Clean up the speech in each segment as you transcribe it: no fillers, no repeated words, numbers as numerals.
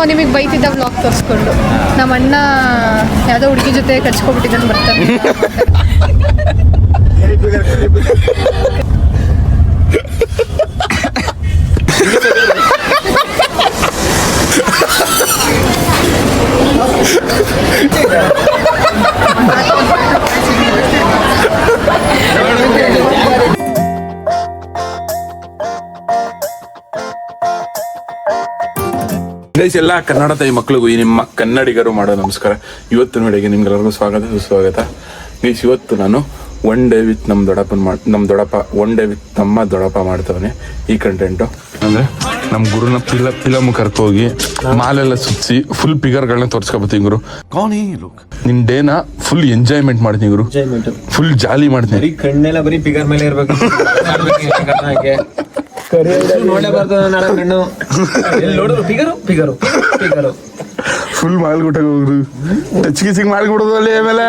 ನಿಮಗೆ ಬೈತಿದ್ದ ವ್ಲಾಗ್ ತೋರಿಸ್ಕೊಂಡು ನಮ್ಮ ಅಣ್ಣ ಯಾವುದೋ ಹುಡುಗಿ ಜೊತೆ ಕಚ್ಕೊಬಿಟ್ಟಿದ್ದಾನೆ ಬರ್ತಾನೆ. ಎಲ್ಲ ಕನ್ನಡ ತಾಯಿ ಮಕ್ಕಳಿಗೂ ಈ ನಿಮ್ಮ ಕನ್ನಡಿಗರು ಮಾಡೋ ನಮಸ್ಕಾರ. ಇವತ್ತಿನ ವಿಡಿಯೋಗೆ ನಿಮ್ಗೆಲ್ಲರಿಗೂ ಸುಸ್ವಾಗತ. ಗೈಸ್, ಇವತ್ತು ನಾನು ಒನ್ ಡೇ ವಿತ್ ನಮ್ಮ ದೊಡ್ಡಪ್ಪ ಒನ್ ಡೇ ವಿತ್ ನಮ್ಮ ದೊಡ್ಡಪ್ಪ ಮಾಡ್ತವನೆ. ಈ ಕಂಟೆಂಟು ಅಂದ್ರೆ ನಮ್ಮ ಗುರುನ ಫಿಲಮ್ ಕರ್ಕೋಗಿ ಮಾಲೆಲ್ಲ ಸುತ್ತಿ ಫುಲ್ ಫಿಗರ್ಗಳನ್ನ ತೋರ್ಸ್ಕೊಬತ್ತೀನಿ ಗುರು. ನಿನ್ ಡೇನ ಫುಲ್ ಎಂಜಾಯ್ಮೆಂಟ್ ಮಾಡ್ತೀನಿ ಗುರು, ಫುಲ್ ಜಾಲಿ ಮಾಡ್ತೀನಿ. ಕಣ್ಣೆಲ್ಲ ಬರೀ ಫಿಗರ್ ಮೇಲೆ ಇರ್ಬೇಕು. ನೋಡೇ ಬರ್ತದ ನೋಡಿದ್ರು ಫಿಗರು ಫುಲ್ ಮಾಲ್ಗುಟ್ಟ ಹೋಗ್ರು ಟಚ್ ಗಿಚಿಂಗ್ ಮಾಡ್ಬಿಡೋದು ಅಲ್ಲಿ. ಆಮೇಲೆ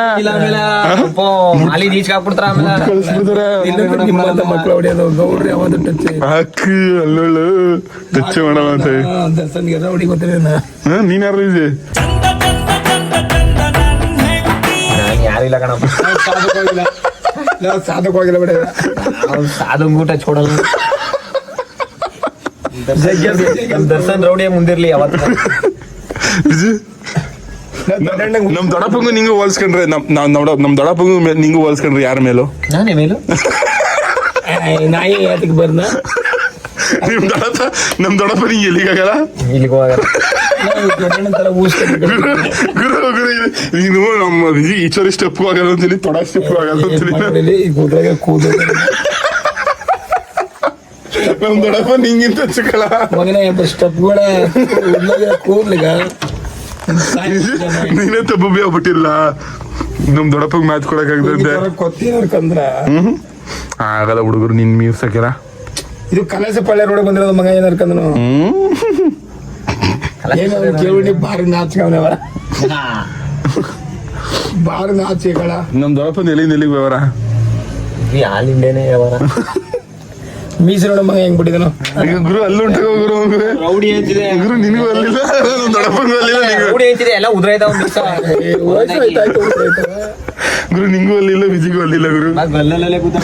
ಅಲ್ಲಿ ನೀಚ್ ಹಾಕ್ಬಿಡ್ತಾರ. ಮಕ್ಳು ಹೊಡಿಯೋದು ಗೌಡ್ರಿ ಯಾವ್ದು ಟಚ್ ಹಾಕ್ ಅಲ್ಲೊಳ್ಳು ಟಚ್ ಮಾಡೋ ಅಂತ ಹೊಡಿ ಗೊತ್ತಿಲ್ಲ. ನೀನ್ ಯಾರು ಇದೆ? ಯಾರಿಲ್ಲ ಕಣಪ್ಪ, ಸಾಧಕ ಹೋಗಿಲ್ಲ ಬಿಡ. ಸಾಧು ಟಚ್ ಕೊಡಲ್ಲ. ದರ್ಶನ್ ರೌಡಿಯ ಮುಂದಿರ್ಲಿ ಯಾವತ್ತು. ನಮ್ ದೊಡ್ಡಪ್ಪಂಗು ನಿಂಗು ಹೋಲ್ಸ್ಕೊಂಡ್ರೆ, ನಮ್ ದೊಡ್ಡಪ್ಪಂಗು ನಿಂಗು ಹೋಲ್ಸ್ಕೊಂಡ್ರೆ ಯಾರ ಮೇಲೂ? ನಾನೇ ಮೇಲು ನಾಯಿ ಯಾತಕ್ಕೆ ಬರ್ನ? ನಮ್ ದೊಡ್ಡಪ್ಪ ನಿಂಗೆ ಎಲ್ಲಿಗಾಗಲ್ಲ, ಇಲ್ಲಿಗೆ ಹೋಗಲ್ಲ. ಗುರು ನೀನು ನಮ್ಮ ಈಚೋರಿ ಸ್ಟೆಪ್ ಆಗಲ್ಲ ಅಂತೀನಿ, ತೊಡ ಸ್ಟೆಪ್ ಆಗಲ್ಲ ಅಂತೀನಿ. ನಮ್ ದೊಡ್ಡಪ್ಪ ನಿಂಗಿಂತ ಹಚ್ಕಳ ಮಗನೇ ಸ್ಟೆಪ್ಗಳ ಕೂದ್ಲಿಗ ನೀನೇ ತಬ್ಬಿ ಆಗ್ಬಿಟ್ಟಿಲ್ಲ. ನಮ್ ದೊಡ್ಡಪ್ಪಗ್ ಮ್ಯಾಚ್ ಕೊಡಕ್ಕಾಗ್ತದೆ ಆಗಲ್ಲ ಹುಡುಗರು. ನಿನ್ ಮೀರ್ಸಕ್ಕಿರ ಇದು ಕಲಸ ಪಳ್ಳೆ ರೋಡ್ ಬಂದಿರೋದು ಮಗ ಏನರ್ಕಂದನು ಕೇಳಿ ಬಾರಿ ನಾಚಿಕವನವ, ಬಾರಿ ನಾಚಿಗಳ. ನಮ್ ದೊಡ್ಡಪ್ಪಂದ ಎಲ್ಲಿಂದ ಎಲ್ಲಿಗೆ ವ್ಯವಹಾರ? ಹಾಲಿಂದೇನೆ ವ್ಯವಹಾರ. ಮೀಸ ನೋಡ ಮಗ ಹೆಂಗ್ ಬಿಟ್ಟಿದನು ಗುರು. ಅಲ್ಲಿ ಉಂಟ ಗುರು, ರೌಡಿ ಅಂತಿದೆ ಗುರು. ನಿನಗೂ ಅಲ್ಲಿಲ್ಲ, ನಮ್ ದೊಡ್ಡಪ್ಪಂಗೂ ಅಲ್ಲಿಲ್ಲ. ರೌಡಿ ಅಂತಿದೆ, ಎಲ್ಲ ಉದ್ರಾಯ್ತಾವ ಗುರು. ನಿಂಗೂ ಅಲ್ಲಿಲ್ಲ, ವಿಜಿಗೂ ಅಲ್ಲಿಲ್ಲ ಗುರು. ಗಲ್ಲಲ್ಲೇ ಕೂತ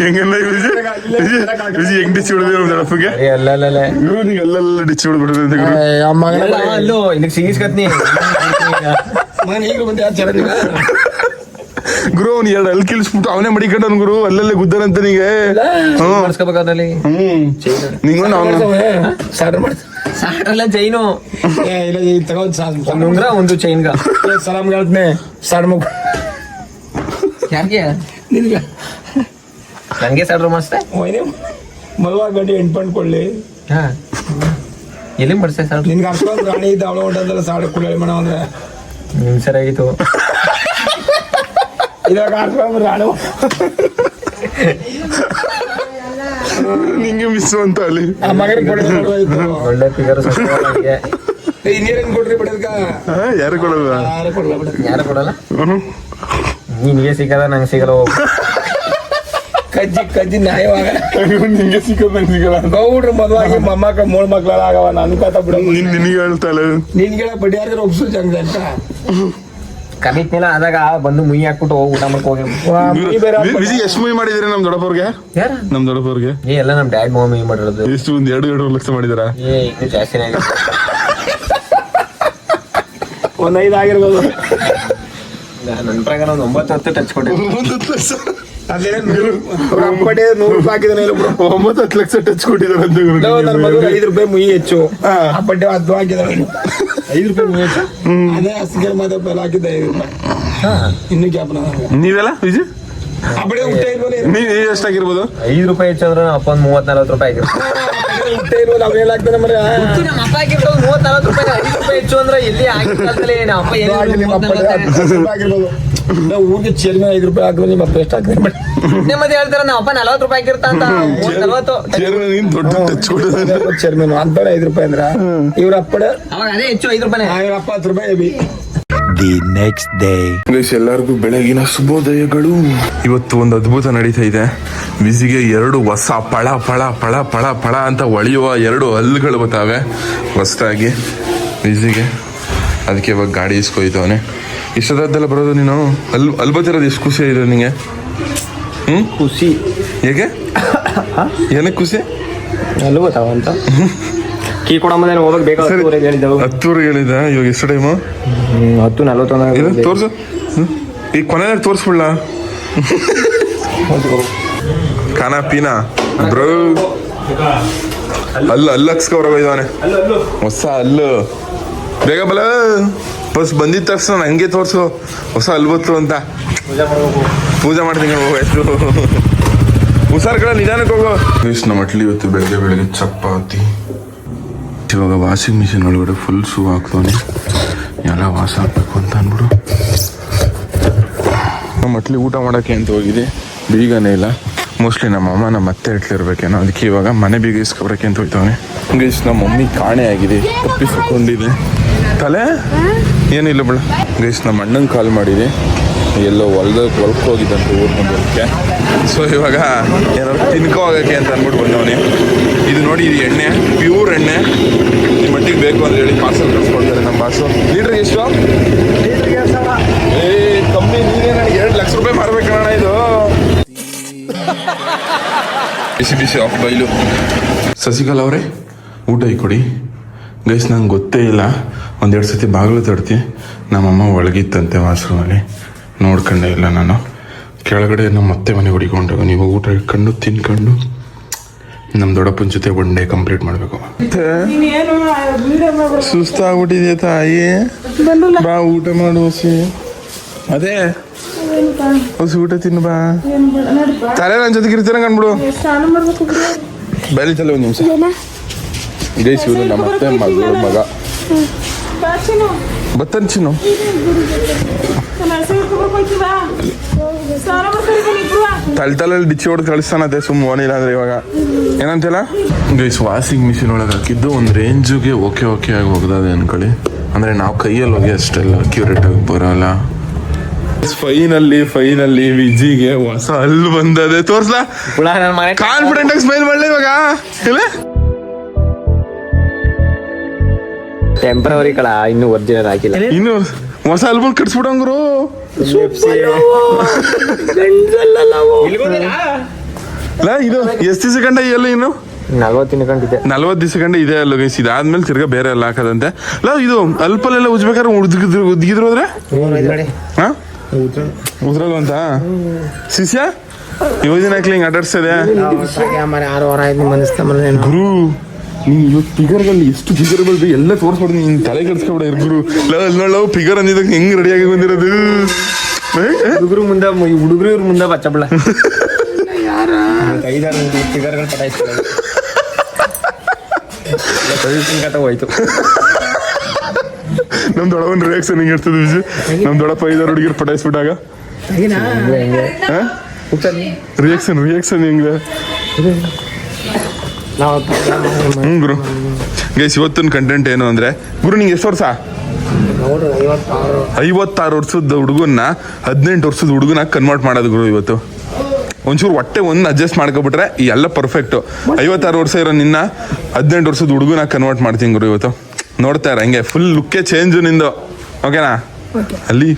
ಹೆಂಗಲ್ಲ ವಿಜಿ ಹೆಂಗ್ ಡಿಚ್ ಹೊಡೆದ ನಮ್ ದೊಡ್ಡಪ್ಪಗೆ? ಗುರು ನೀಗ ಅಲ್ಲೆಲ್ಲ ಡಿಚ್ ಹೊಡ್ಬಿಡ್ರಿ ಅಂತ ಗುರು. ಅಲ್ಲೋ ಇದಕ್ಕೆ ಸಿಗಿಸ್ಕತ್ನಿ ಮಗನ ಈಗ ಬಂದು ಯಾರು ಚರ ಗುರು. ಅವ್ನು ಎರಡು ಅಲ್ಲಿ ಕಿಲ್ಸ್ಬಿಟ್ಟು ಅವನೇ ಮಡಿಕೊಂಡವನ್ ಗುರು. ಅಲ್ಲಲ್ಲೇ ಗುದ್ದನಂತ ನೀಗೆ. ಮಾಡಿಸ್ಕೋಬೇಕಾದಲ್ಲಿ ನಿಂಗೂ ಸಾಟ್ರಲ್ಲ ಚೈನು ತಗೊಂಡ್ ಉಂಗ್ರ ಒಂದು ಚೈನ್ಗ ಸಲಾಮ್ ಹೇಳ್ತನೆ ಸಾಡ್ ಮಗು ಯಾರಿಗೆ ನಿನ್ಗ ನಂಗೆ ಸಾಡ್ರು ಮಸ್ತೆ ಮಲ್ವಾಗ ಗಂಡಿ ಎಂಟ್ಪಂಡ್ ಕೊಡ್ಲಿ. ಹಾ ಎಲ್ಲಿ ಬಡ್ಸೆ ಸಾಡ್ರು? ನಿನ್ಗೆ ಅಷ್ಟೊಂದು ರಾಣಿ ಇದ್ದ ಅವಳ ಹೊಂಟದಲ್ಲ ಸಾಡು ಕುಳ್ಳಿ ಮಾಡ ಅಂದ್ರೆ ನಿಮ್ ಸರಿಯಾಗಿತ್ತು. ಇದಾಗ ಅಷ್ಟೊಂದು ರಾಣು ನಿಂಗೆ ಮಿಸ್ ಅಂತ ಅಲ್ಲಿ ಆ ಮಗನ ಒಳ್ಳೆ ಫಿಗರ್. ಇನ್ನೇನ್ ಕೊಡ್ರಿ ಬಿಡದ್ಕ ಯಾರು ಕೊಡಲ್ಲ, ಯಾರು ಕೊಡಲ್ಲ ಬಿಡ. ಯಾರು ಕೊಡಲ್ಲ? ನಿನಗೆ ಸಿಗದ ನಂಗೆ ಸಿಗಲ್ಲ. ಕಜ್ಜಿ ನ್ಯಾಯವಾಗ ನಿಂಗೆ ಸಿಕ್ಕದ ನಂಗೆ ಸಿಗಲ್ಲ. ಗೌಡ್ರು ಮದುವಾಗಿ ಮೊಮ್ಮಕ್ಕ ಮೂಳ್ ಮಕ್ಳೆಲ್ಲ ಆಗವ. ನಾನು ಕಥ ಬಿಡ ನಿನಗೆ ಹೇಳ್ತಾಳೆ ನಿನ್ಗೆಲ್ಲ ಬಡಿಯಾರ್ಗಾರ ಒಪ್ಸು ಜಂಗ ಅಂತ ಕಮಿಟ್ನಿಲ್ಲ ಆದಾಗ ಬಂದು ಮುಯಿ ಹಾಕ್ಬಿಟ್ಟು ಊಟ ಮಾಡ್ಕೊ ಹೋಗಿ. ವಿಜಿ ಎಷ್ಟು ಮೂವಿ ಮಾಡಿದಿರಿ ನಮ್ ದೊಡ್ಡಪ್ಪವ್ರಿಗೆ? ಯಾರ ನಮ್ ದೊಡ್ಡಪ್ಪವ್ರಿಗೆ ಎಲ್ಲ ನಮ್ ಡ್ಯಾಡ್ ಮೂವಿ ಮಾಡಿರೋದು. ಎಷ್ಟು ಒಂದ್ 2.5 ಲಕ್ಷ ಮಾಡಿದಾರ? ಇನ್ನೂ ಜಾಸ್ತಿನೇ ಆಗಿದೆ. ಒಂದ್ 5 ಆಗಿರ್ಬೋದು. ನನ್ನ ಪ್ರಕಾರ ಒಂದು 9-10 ಟಚ್ ಕೊಟ್ಟಿದ್ರು. ಅಪ್ಪಡೆ 100 ರೂಪಾಯಿ ಹಾಕಿದಾನೆ. 9-10 ಲಕ್ಷ ಟಚ್ ಕೊಟ್ಟಿದ್ದಾರೆ ಅಂತ. ನನ್ನ ಮಗ 5 ರೂಪಾಯಿ ಮುಯಿ ಹೆಚ್ಚು, ಆ ಬಡ್ಡೆ 10 ಹಾಕಿದಾನೆ. 5 ರೂಪಾಯಿ ಮುಯಿ ಹೆಚ್ಚು, ಅದೇ ಹಸಿಗೆ ಮತ್ತೆ ಬೆಲೆ ಹಾಕಿದ್ದೆ 5 ರೂಪಾಯಿ. ಇನ್ನು ಕ್ಯಾಪ್ನ ನೀವೆಲ್ಲ ವಿಜಿ ಆ ಬಡ್ಡೆ ಊಟ ಇರ್ಬೋದು. ನೀವ್ ಎಷ್ಟಾಗಿರ್ಬೋದು? 5 ರೂಪಾಯಿ ಹೆಚ್ಚು ಅಂದ್ರೆ ಅಪ್ಪ 30-40 ರೂಪಾಯಿ ಆಗಿರ್ಬೋದು. ಹುಟ್ಟೆ ಇಲ್ವಲ್ಲ ಅವೇನ್ ಆಗ್ತಾನೆ ಮರ ನಮ್ಮ ಅಪ್ಪ ಆಗಿರ್ಬೋದು 30-40 ರೂಪಾಯಿ 5 ರೂಪಾಯಿ ಹೆಚ್ಚು ಅಂದ್ರೆ ಎಲ್ಲಿ ಆಗಿರ್ತದೆ ನಮ್ಮ ಅಪ್ಪ ನಿಮ್ಮ ಅಪ್ಪ ಆಗಿರ್ಬೋದು ನಾವು ಊರಿಗೆ ಚೇರ್ಮನ್ 5 ರೂಪಾಯಿ ಹಾಕಿದ್ರೆ ನಿಮ್ಮ ಅಪ್ಪ ಎಷ್ಟು ಹಾಕ್ತಾರೆ ಮತ್ತೆ ಹೇಳ್ತಾರೆ ನಮ್ಮ ಅಪ್ಪ 40 ರೂಪಾಯಿ ಆಗಿರ್ತ ಅಂತ 40 ದೊಡ್ಡ ಟಚ್ ಚೇರ್ಮನ್ ಅಂತವ್ರೆ 5 ರೂಪಾಯಿ ಅಂದ್ರ ಇವ್ರ ಅಪ್ಪಡ ಅವಾಗ ಅದೇ ಹೆಚ್ಚು 5 ರೂಪಾಯಿ ಇವ್ರ ಅಪ್ಪ 10 ರೂಪಾಯಿ ಎಬಿ The next day. ಎಲ್ಲರಿಗೂ ಬೆಳಗಿನ ಶುಭೋದಯಗಳು. ಇವತ್ತು ಒಂದು ಅದ್ಭುತ ನಡೀತಾ ಇದೆ. ಬಿಸಿಗೆ 2 ಹೊಸ ಪಳ ಪಳ ಪಳ ಪಳ ಪಳ ಅಂತ ಹೊಳೆಯುವ 2 ಹಲ್ಲುಗಳು ಬರ್ತಾವೆ ಹೊಸದಾಗಿ ಬಿಸಿಗೆ. ಅದಕ್ಕೆ ಇವಾಗ ಗಾಡಿ ಇಸ್ಕೊಯ್ತವನೆ. ಇಷ್ಟದದ್ದೆಲ್ಲ ಬರೋದು ನೀನು ಅಲ್ಲಿ ಬರ್ತಿರೋದು ಎಷ್ಟು ಖುಷಿ ಇದೆ ನಿಂಗೆ? ಖುಷಿ ಹೇಗೆ ಏನಕ್ಕೆ ಖುಷಿ? ಅಲ್ಲೂ ಗೊತ್ತಾವ ಅಂತ ಕೀ ಕೊಡಂಬ ಹೋಗಕ್ ಬೇಕಾದ್ರೆ ಹೇಳಿದ್ದವು 10 ಹೇಳಿದ. ಇವಾಗ ಎಷ್ಟು ಟೈಮು? 10:41 ತೋರ್ಸು. ಈಗ ಕೊನೆಯಾಗ ತೋರಿಸ್ಬಿಡ್ಲ ಖಾನಾ ಪೀನಾ ಬ್ರೋ. ಅಲ್ಲಿ ಹಕ್ಸ್ಕೊಬರೋಗಿದ್ದಾನೆ ಹೊಸ ಅಲ್ಲು. ಬೇಗ ಬಲ ಬಸ್ ಬಂದಿದ ತಕ್ಷಣ ಹಂಗೆ ತೋರ್ಸು ಹೊಸ ಅಲ್ಲಿ ಬತ್ತು ಅಂತ. ಪೂಜೆ ಮಾಡ್ತೀನಿ ಎಷ್ಟು ಹುಷಾರ್ಗಳ ನಿಧಾನಕ್ಕೆ ಹೋಗೋ. ನಮ್ಮ ಅಟ್ಲಿ ಇವತ್ತು ಬೆಳಗ್ಗೆ ಚಪಾತಿ. ಇವಾಗ ವಾಷಿಂಗ್ ಮಿಷಿನ್ ಒಳಗಡೆ ಫುಲ್ ಶೂ ಹಾಕ್ತವನೆ. ಎಲ್ಲ ವಾಸ ಹಾಕ್ಬೇಕು ಅಂತ ಅಂದ್ಬಿಡು. ನಮ್ಮ ಅಟ್ಲಿ ಊಟ ಮಾಡೋಕ್ಕೆ ಅಂತ ಹೋಗಿದೆ. ಬೀಗನೇ ಇಲ್ಲ. ಮೋಸ್ಟ್ಲಿ ನಮ್ಮ ಅಮ್ಮ ನಮ್ಮ ಅತ್ತೆ ಇಟ್ಲಿರ್ಬೇಕೇನೋ. ಅದಕ್ಕೆ ಇವಾಗ ಮನೆ ಬೀಗ ಇಸ್ಕೊಬರಕ್ಕೆ ಅಂತ ಹೋಗ್ತವನೆ. ಗೈಸ್ ನಮ್ಮ ಮಮ್ಮಿ ಕಾಣೆ ಆಗಿದೆ, ತಪ್ಪಿಸಿಕೊಂಡಿದೆ. ತಲೆ ಏನಿಲ್ಲ ಬಿಡ. ಗೈಸ್ ನಮ್ಮ ಅಣ್ಣಂಗೆ ಕಾಲ್ ಮಾಡಿದೆ, ಎಲ್ಲೋ ಹೊಲಕ್ಕೆ ಹೋಗಿದ್ದಂತೆ ಊರು ಮುಂದಕ್ಕೆ. ಸೊ ಇವಾಗ ಏನಾದ್ರು ತಿನ್ಕೋ ಹೋಗೋಕ್ಕೆ ಅಂತ ಅಂದ್ಬಿಟ್ಟು ಬಂದವನೇ. ಇದು ನೋಡಿ, ಇದು ಎಣ್ಣೆ, ಪ್ಯೂರ್ ಎಣ್ಣೆ. ನಿಮ್ಮ ಮಟ್ಟಿಗೆ ಬೇಕು ಅಂತ ಹೇಳಿ ಪಾರ್ಸಲ್ ಕಳಿಸ್ಕೊಡ್ತಾರೆ ನಮ್ಮ ಬಾಸು. ಲೀಟ್ರಿಗೆ ಎಷ್ಟು? ಕಮ್ಮಿ. ನೀನೇ ನನಗೆ 2 ಲಕ್ಷ ರೂಪಾಯಿ ಮಾರ್ಬೇಕಣ್ಣ ಇದು. ಬಿಸಿ ಆಫ್ ಬೈಲು. ಸಸಿಕಲಾ ಅವರೇ ಊಟ ಕೊಡಿ. ಗೈಸ್ ನಂಗೆ ಗೊತ್ತೇ ಇಲ್ಲ. 1-2 ಸತಿ ಬಾಗಿಲು ತಡ್ತಿ. ನಮ್ಮಮ್ಮ ಒಳಗಿತ್ತಂತೆ ವಾಶ್ರೂಮಲ್ಲಿ, ನೋಡ್ಕೊಂಡೆ ಇಲ್ಲ ನಾನು. ಕೆಳಗಡೆ ನಮ್ಮ ಅತ್ತೆ ಮನೆ ಹುಡಿಕೊಂಡಾಗ ನೀವು ಊಟ ಇಟ್ಕೊಂಡು ತಿನ್ಕೊಂಡು ನಮ್ಮ ದೊಡ್ಡಪ್ಪನ ಜೊತೆ 1 ಡೇ ಕಂಪ್ಲೀಟ್ ಮಾಡಬೇಕು. ಸುಸ್ತಾಗ್ಬಿಟ್ಟಿದೆ ತಾಯಿ. ಬಾ ಊಟ ಮಾಡು ಹೊಸಿ. ಅದೇ ಹೊಸಿ ಊಟ ತಿನ್ನು ಬಾ. ತಲೆ ನನ್ನ ಜೊತೆಗೆ ಇರ್ತೀರ ಕಂಡ್ಬಿಡು. ಬೆಳಿತಲ್ಲ 1 ನಿಮಿಷ. ಗೈಸ್ ಇವರು ನಮ್ಮ ಅತ್ತೆ ಮಗ ಬತ್ತನ್ ಚಿನ್ನು. ತಲೆಯಲ್ಲಿ ಡಿಚ್ಚಿ ಹೊಡೆದು ಕಳಿಸ್ತಾನತ್ತೆ ಸುಮ್ಮ ಓನಿಲ್ಲ ಅಂದ್ರೆ. ಇವಾಗ ಏನಂತಿಲ್ಲ ಗೈಸ್, ವಾಷಿಂಗ್ ಮಿಷಿನ್ ಒಳಗೆ ಹಾಕಿದ್ದು ಒಂದು ರೇಂಜಿಗೆ ಓಕೆ ಆಗಿ ಹೋಗ್ದದೆ ಅನ್ಕೊಳ್ಳಿ. ಅಂದ್ರೆ ನಾವು ಕೈಯಲ್ಲಿ ಹೋಗಿ ಅಷ್ಟೆಲ್ಲ ಅಕ್ಯುರೇಟ್ ಆಗಿ ಬರೋಲ್ಲ. ಫೈನಲ್ಲಿ ವಿಜಿಗೆ ಹೊಸ ಹಲ್ಲು ಬಂದದೆ. ತೋರ್ಸ್ಲಾ? ಕಾನ್ಫಿಡೆಂಟ್ ಆಗಿ ಸ್ಮೈಲ್ ಮಾಡಲಿ ಇವಾಗ. ಇಲ್ಲ ಟೆಂಪರವರಿ ಕಳ, ಇನ್ನು ಒರಿಜಿನಲ್ ಹಾಕಿಲ್ಲ. ಇನ್ನು ಹೊಸ ಆಲ್ಬಮ್ ಕಟ್ಸ್ಬಿಡಂಗ್ರು. ಇದು ಎಷ್ಟು ದಿವಸ ಗಂಟ ಎಲ್ಲ ಇನ್ನು 40 ದಿವಸ ಗಂಟ ಇದೆ ಅಲ್ಲ ಗೈಸ್. ಇದಾದ್ಮೇಲೆ ತಿರ್ಗಾ ಬೇರೆ ಎಲ್ಲ ಹಾಕದಂತೆ. ಅಲ್ಲ ಇದು ಅಲ್ಪಲ್ಲೆಲ್ಲ ಉಜ್ಬೇಕಾದ್ರೆ ಉದ್ಗಿದ್ರು ಹೋದ್ರೆ ಹಾ ಉದ್ರಲ್ಲ ಅಂತ ಶಿಷ್ಯ ಯೋಜನೆ ಹಾಕ್ಲಿ ಹಿಂಗ್ ಆಟಾಡ್ಸದೆ ಗುರು. ನೀನ್ ಇವತ್ತು ಫಿಗರ್ಗಳು ಎಷ್ಟು ಫಿಗರ್ಗಳು ಎಲ್ಲ ತೋರಿಸ್ಬಿಡ್ತೀನಿ. ನಿನ್ ತಲೆ ಕೆಡ್ಸ್ಕೊಬಿಡ ಗುರು. ಲವ್ ಫಿಗರ್ ಅಂದಿದಾಗ ಹೆಂಗ್ ರೆಡಿಯಾಗಿ ಬಂದಿರೋದು. ಹುಡುಗರು ಮುಂದೆ ಬಚ್ಚಬಳ 5-6 ಫಿಗರ್ಗಳು ಪಟಾಯಿಸ್ತಾರೆ. ಹೋಯ್ತು. ನಮ್ ದೊಡ್ಡವನ್ ರಿಯಾಕ್ಷನ್ ಹಿಂಗೆ ಇರ್ತದೆ ವಿಜಯ್. ನಮ್ ದೊಡ್ಡಪ್ಪ 5-6 ಹುಡುಗಿರು ಪಟಾಯಿಸ್ಬಿಟ್ಟಾಗ ರಿಯಾಕ್ಷನ್ ಹೆಂಗ ಗುರು. ಗೈಸ್ ಇವತ್ತಿನ ಕಂಟೆಂಟ್ ಏನು ಅಂದ್ರೆ, ಗುರು ನಿಂಗೆ ಎಷ್ಟು ವರ್ಷ? 56 ವರ್ಷದ ಹುಡುಗನ್ನ 18 ವರ್ಷದ ಹುಡುಗನ ಕನ್ವರ್ಟ್ ಮಾಡೋದು ಗುರು. ಇವತ್ತು ಒಂಚೂರು ಹೊಟ್ಟೆ ಅಡ್ಜಸ್ಟ್ ಮಾಡ್ಕೊಬಿಟ್ರೆ ಎಲ್ಲ ಪರ್ಫೆಕ್ಟ್. 56 ವರ್ಷ ಇರೋ ನಿನ್ನ 18 ವರ್ಷದ ಹುಡುಗನ ಕನ್ವರ್ಟ್ ಮಾಡ್ತೀನಿ ಗುರು ಇವತ್ತು. ನೋಡ್ತಾ ಇರ ಹಂಗೆ ಫುಲ್ ಲುಕ್ಕೇ ಚೇಂಜು ನಿಂದು. ಓಕೆನಾ? ಅಲ್ಲಿ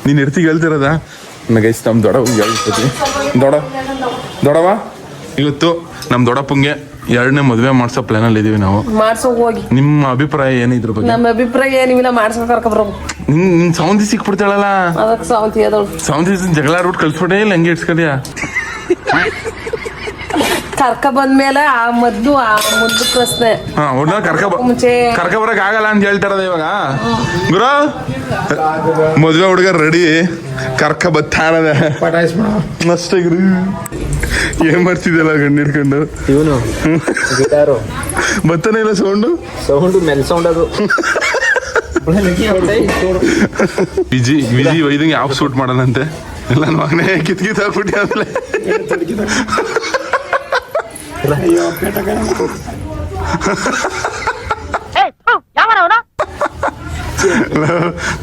ನೀನು ಇರ್ತಿಗೆ ಹೇಳ್ತಿರೋದ ಗೈಸ್. ನಮ್ಮ ಹೇಳ್ತೀನಿ ದೊಡವ ಇವತ್ತು ನಮ್ಮ ದೊಡ್ಡಪ್ಪಂಗೆ 2ನೇ ಮದುವೆ ಮಾಡ್ಸೋ ಪ್ಲಾನಲ್ಲಿ ಇದೀವಿ ನಾವು. ಹೋಗಿ ನಿಮ್ಮ ಅಭಿಪ್ರಾಯ ಏನು ಇದ್ರ ಬಗ್ಗೆ? ನಮ್ಮ ಅಭಿಪ್ರಾಯ ಏನಿಲ್ಲ, ಮಾಡ್ಸ್ಕೊ ಕರ್ಕೊಬರೋ. ನಿನ್ ಸೌಂದಿ ಸಿಕ್ಬಿಡ್ತಾಳಲ್ಲ, ಅದಕ್ಕೆ ಸೌಂದಿ ಜಗಳ ಆಡ್ಬಿಟ್ಟು ಕಳ್ಸ್ಬಿಟ್ಟೆ ಇಲ್ಲ ಹಂಗೆ ಇಡ್ಸ್ಕದ್ಯಾ? ಕರ್ಕ ಬಂದ್ಮೇಲೆ ಆ ಮೊದ್ಲು ಆ ಮುಂದೆ ಪ್ರಶ್ನೆ ಹುಡ್ನ ಮುಂಚೆ ಕರ್ಕ ಬರಕ್ ಆಗಲ್ಲ ಅಂತ ಹೇಳ್ತಾರದ ಇವಾಗ ಗುರು ಮದ್ವೆ ಹುಡುಗ ರೆಡಿ ಕರ್ಕ ಬತ್ತಾನದ ಅಷ್ಟೇ ಗುರು ಏನ್ ಮಾಡ್ತಿದ್ದಲ್ಲ ಗಂಡು ಹಿಡ್ಕೊಂಡು ಇವನು ಗಿಟಾರು ಬತ್ತಾನೆ ಇಲ್ಲ ಸೌಂಡು ಮೆಲ್ ಸೌಂಡ್ ಅದು ವಿಜಿ ವೈದಂಗೆ ಯಾವ ಶೂಟ್ ಮಾಡೋಣಂತೆ ಎಲ್ಲ ಮಗನೇ ಕಿತ್ಕಿತ್ ಹಾಕ್ಬಿಟ್ಟು ಆಮೇಲೆ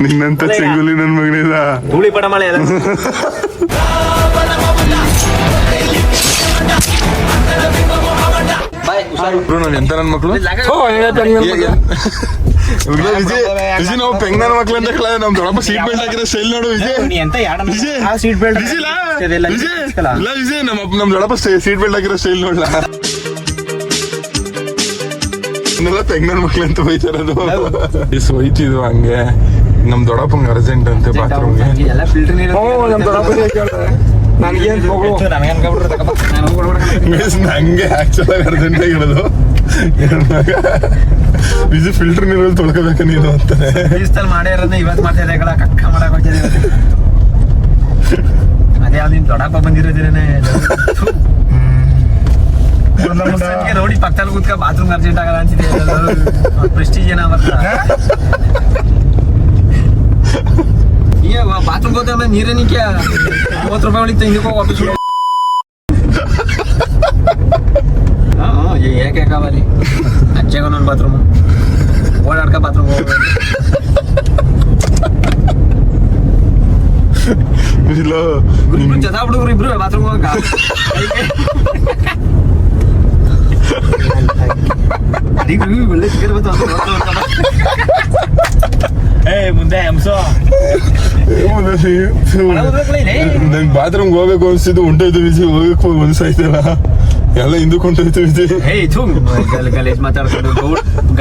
ನಿನ್ನಂತ ಚೆಂಗುಲಿ ನನ್ ಮಗನಿದ ಧೂಳಿ ಪಡ ಮಳೆ ನಾನು ಎಂತ ನನ್ ಮಕ್ಳು ವಿಜಯ್ ನಾವು ಪೆಂಗ್ ನನ್ ಮಕ್ಳು ಅಂತ ಕೇಳ ನಮ್ ದೊಡ್ಡಪ್ಪ ಸೀಟ್ ಬೆಲ್ಟ್ ಹಾಕಿರೋ ಸ್ಟೈಲ್ ನೋಡು ವಿಜಯ್ ಸೀಟ್ ಬೆಲ್ಟ್ ವಿಜಯ್ ನಮ್ ದೊಡ್ಡಪ್ಪ ಸೀಟ್ ಬೆಲ್ಟ್ ಹಾಕಿರೋ ಸ್ಟೈಲ್ ನೋಡ್ಲಾ ಪೆಂಗ್ ನನ್ ಮಕ್ಳು ಅಂತ ಬೈತಾರದು ಹೋಯ್ತಿದ್ವು ಹಂಗೆ ನಮ್ ದೊಡ್ಡಪ್ಪಂಗೆ ಅರ್ಜೆಂಟ್ ಅಂತೆ ಬಾತ್ರೂಮ್ಗೆ ಎಲ್ಲ ಫಿಲ್ಟರ್ ನೀರು ನಮ್ ದೊಡ್ಡಪ್ಪ ನನಗೇನ್ ನಂಗೆ ಆಕ್ಚುಲಾಗಿ ಅರ್ಜೆಂಟ್ ಆಗಿರೋದು ವಿಜಿ ಫಿಲ್ಟರ್ ನೀರಲ್ಲಿ ತೊಳ್ಕೋಬೇಕ ನೀನು ಅಂತಾನೆ ಮಾಡೇ ಇರೋದನ್ನ ಇವತ್ತು ಮಾಡ್ತಿದ್ದೆ ಕಕ್ಕ ಮಾಡಕ್ ಹೋಗ್ತಿದ್ದೆ ಅದೇ ಯಾವ್ದು ನಿಮ್ ದೊಡ್ಡಪ್ಪ ಬಂದಿರೋದಿರೇನೆ ನೋಡಿ ಪಕ್ಕದಲ್ಲಿ ಕೂತ್ಕ ಬಾತ್ರೂಮ್ ಅರ್ಜೆಂಟ್ ಆಗಲ್ಲ ಅಂತಿದೆ ಪ್ರೆಸ್ಟೀಜ್ ಏನ ಈಗ ಬಾತ್ರೂಮ್ ಹೋದ ನೀರೇನಿಕೆ 30 ರೂಪಾಯಿ ಒಳಗೆ ಹಿಂದಕ್ಕೆ ಹೋಗಿ ವಾಪಸ್ ಯಾಕೆ ಕಾವಲಿ ಅಜ್ಜಾಗ ನನ್ನ ಬಾತ್ರೂಮ್ ಓಡಾಡ್ಕ ಬಾತ್ರೂಮ್ ಜನ ಹುಡುಗರು ಇಬ್ರು ಬಾತ್ರೂಮ್ ಹೋಗ ಒಳ್ಳೆ ಚಿಕ್ಕರ್ ಮುಂದೆ ಹಂಸೋ ನಂಗೆ ಬಾತ್ರೂಮ್ಗೆ ಹೋಗ್ಬೇಕು ಅನ್ಸಿದ್ದು ಉಂಟಾಯ್ತು ವಿಜಿ ಹೋಗಕ್ಕೆ ಮನ್ಸಾಯ್ತಲ್ಲ ಎಲ್ಲ ಹಿಂದಕ್ಕೆ ಹೊಂಟೋಯ್ತು ವಿಜಿ ಗಲೀಜ್ ಮಾತಾಡ್ಕೊಂಡು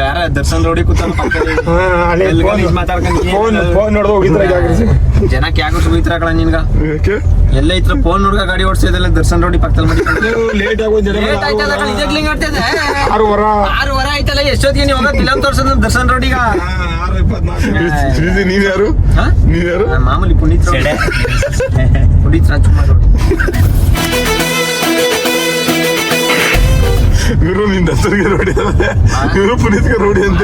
ಗಾರ ದರ್ಶನ್ ರೋಡಿ ಕೂತ್ಕೊಂಡು ಮಾತಾಡ್ಕೊಂಡು ಜನ ಕ್ಯಾಕ ಸುಗಿತ್ರ ನಿನ್ಗ ಎಲ್ಲ ಇತ್ರ ಫೋನ್ ನೋಡ್ಕ ಗಾಡಿ ಓಡಿಸಿದಲ್ಲ ದರ್ಶನ್ ರೋಡಿ ಪಕ್ಕದಲ್ಲಿ ಲೇಟ್ ಆಗೋದು 6 ವಾರ ಆಯ್ತಲ್ಲ ಎಷ್ಟೊತ್ತಿಗೆ ನೀವು ಹೋಗ ಫಿಲಂ ತೋರ್ಸೋದು ದರ್ಶನ್ ರೋಡಿಗ ನೀವ್ ಯಾರು ಮಾಮೂಲಿ ಪುನೀತ್ ರಾಜ್ಕುಮಾರ್ ರೋಡಿ ಗುರು ನಿನ್ ದಸರಿಗೆ ರೋಡಿ ಗುರು ಪುನೀತ್ಗೆ ರೋಡಿ ಅಂತ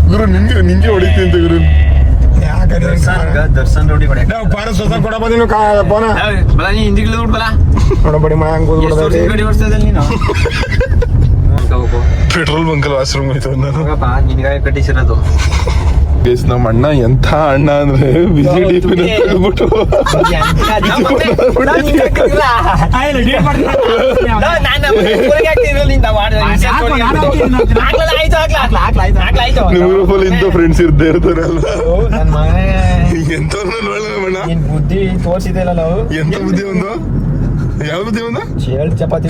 ಗುರು ನಿಂಗೆ ಹೊಡಿತಿ ಅಂತ ಗುರು ದರ್ಶನ್ ರೋಡಿ ಕೊಡ ಬಂದಿನ ಬಲ ನೀ ಹಿಂದಿಗ್ಲ ಬಲ ನೋಡಬೇಡಿ ಗಾಡಿ ಓಡಿಸ್ತಾ ನೀನು ಪೆಟ್ರೋಲ್ ಬಂಕಲ್ ವಾಶ್ರೂಮ್ ಹೋಯ್ತು ನಿನ್ಗಾಯ ಕಟ್ಟಿಸಿರೋದು ಗೈಸ್ ನಮ್ಮ ಅಣ್ಣ ಎಂಥ ಅಣ್ಣ ಅಂದ್ರೆ ಬಿಸಿ ಡಿಪಿನ ತೆಗೆದ್ಬಿಟ್ಟು ನೂರೂಪಲ್ಲಿ ಇಂಥ ಫ್ರೆಂಡ್ಸ್ ಇರ್ದೇ ಇರ್ತಾರಲ್ಲ ಎಂತವ್ರನ್ನ ನೋಡೋಣ ಬುದ್ಧಿ ತೋರಿಸಿದೆಲ್ಲ ನಾವು ಎಂತ ಬುದ್ಧಿ ಒಂದು ಯಾವ ಬುದ್ಧಿ ಒಂದು ಚೇಳ್ ಚಪಾತಿ